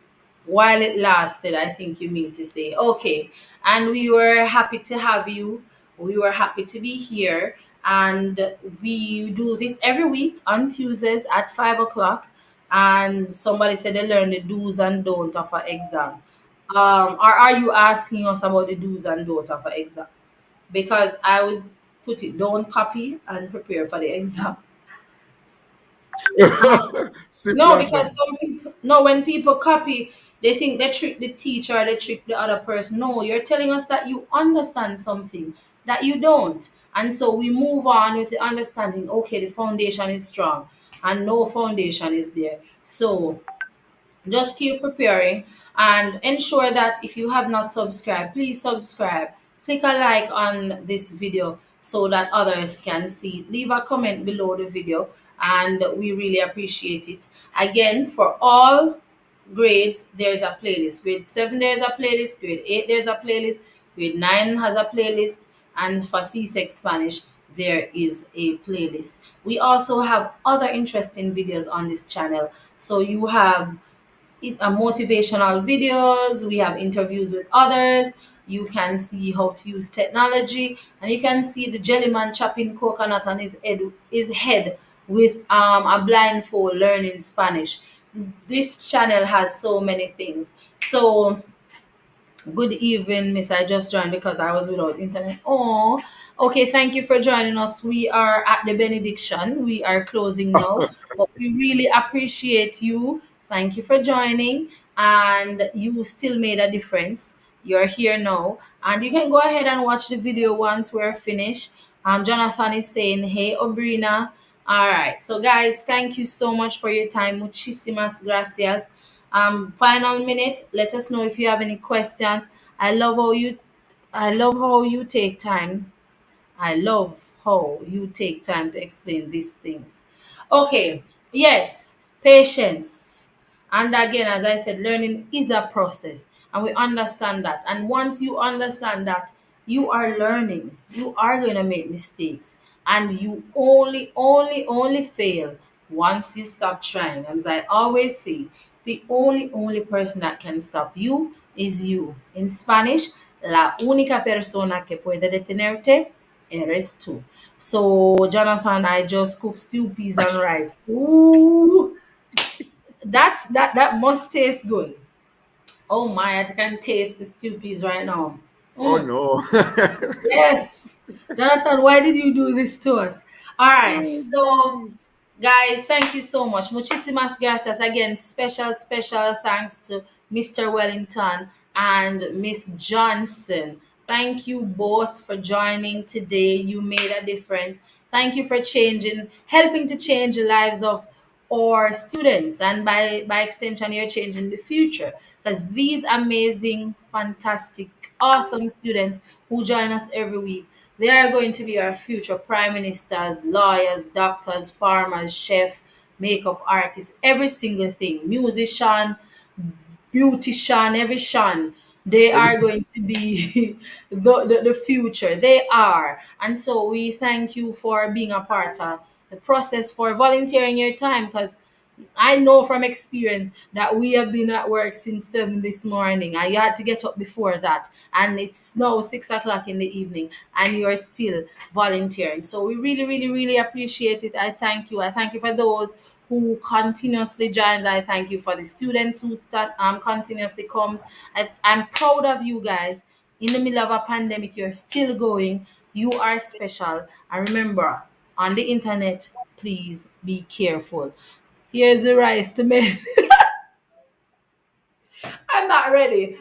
while it lasted, I think you mean to say. Okay. And we were happy to have you. We were happy to be here. And we do this every week on Tuesdays at 5 o'clock. And somebody said they learn the do's and don'ts of an exam. Or are you asking us about the do's and don'ts of an exam? Because I would put it, don't copy and prepare for the exam.
Simple
No,
as that.
because some people, no, when people copy, they think they trick the teacher, they trick the other person. No, you're telling us that you understand something that you don't. And so we move on with the understanding, okay, the foundation is strong and no foundation is there. So just keep preparing and ensure that if you have not subscribed, please subscribe. Click a like on this video so that others can see. Leave a comment below the video and we really appreciate it. Again, for all grades, there's a playlist. Grade 7, there's a playlist. Grade 8, there's a playlist. Grade 9 has a playlist. And for C6 Spanish, there is a playlist. We also have other interesting videos on this channel. So you have motivational videos, we have interviews with others, you can see how to use technology, and you can see the jellyman chopping coconut on his head with a blindfold learning Spanish. This channel has so many things. So good evening, Miss. I just joined because I was without internet. Oh, okay. Thank you for joining us. We are at the benediction. We are closing now, but we really appreciate you. Thank you for joining, and you still made a difference. You're here now, and you can go ahead and watch the video once we're finished. Jonathan is saying, "Hey, Obrina." All right. So, guys, thank you so much for your time. Muchísimas gracias. Final minute. Let us know if you have any questions. I love how you, I love how you take time. I love how you take time to explain these things. Okay, yes, patience. And again, as I said, learning is a process, and we understand that. And once you understand that, you are learning, you are going to make mistakes, and you only fail once you stop trying. As I always say, the only person that can stop you is you. In Spanish, la única persona que puede detenerte eres tú. So, Jonathan, I just cooked stew peas and rice. Ooh, that must taste good. Oh my, I can taste the stew peas right now.
Oh
Mm.
no.
Yes. Jonathan, why did you do this to us? All right.
Oh,
So,
God.
guys, thank you so much. Muchísimas gracias. Again, special thanks to Mr. Wellington and Miss Johnson. Thank you both for joining today. You made a difference. Thank you for helping to change the lives of our students, and by extension, you're changing the future because these amazing, fantastic, awesome students who join us every week, they are going to be our future prime ministers, lawyers, doctors, farmers, chef, makeup artists, every single thing, musician, beautician, every shan. They are
Everything.
going to be the future. They are. And so we thank you for being a part of the process, for volunteering your time, because I know from experience that we have been at work since 7 this morning, and you had to get up before that, and it's now 6 o'clock in the evening, and you're still volunteering. So we really, really, really appreciate it. I thank you. I thank you for those who continuously joins. I thank you for the students who continuously comes. I'm proud of you guys. In the middle of a pandemic, you're still going. You are special. And remember, on the internet, please be careful. Here's the rice to make. I'm not ready.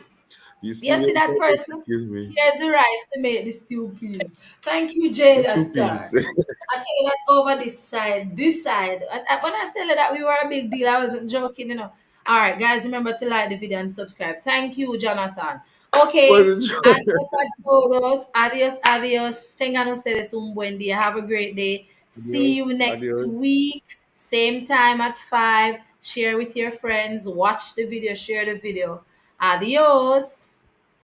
You
You
still
see
ain't
that
trying to
person?
kill me.
Here's the rice to make the stew, please. Thank you,
The
Jada
soupies.
Star. I tell you that over this side. When I tell you that we were a big deal, I wasn't joking, you know. All right, guys, remember to like the video and subscribe. Thank you, Jonathan. Okay,
Was it
adios a todos. Adios, adios. Tengan ustedes un buen día. Have a great day. See
Adios.
you next
Adios.
week. Same time at 5. Share with your friends. Watch the video. Share the video. Adios.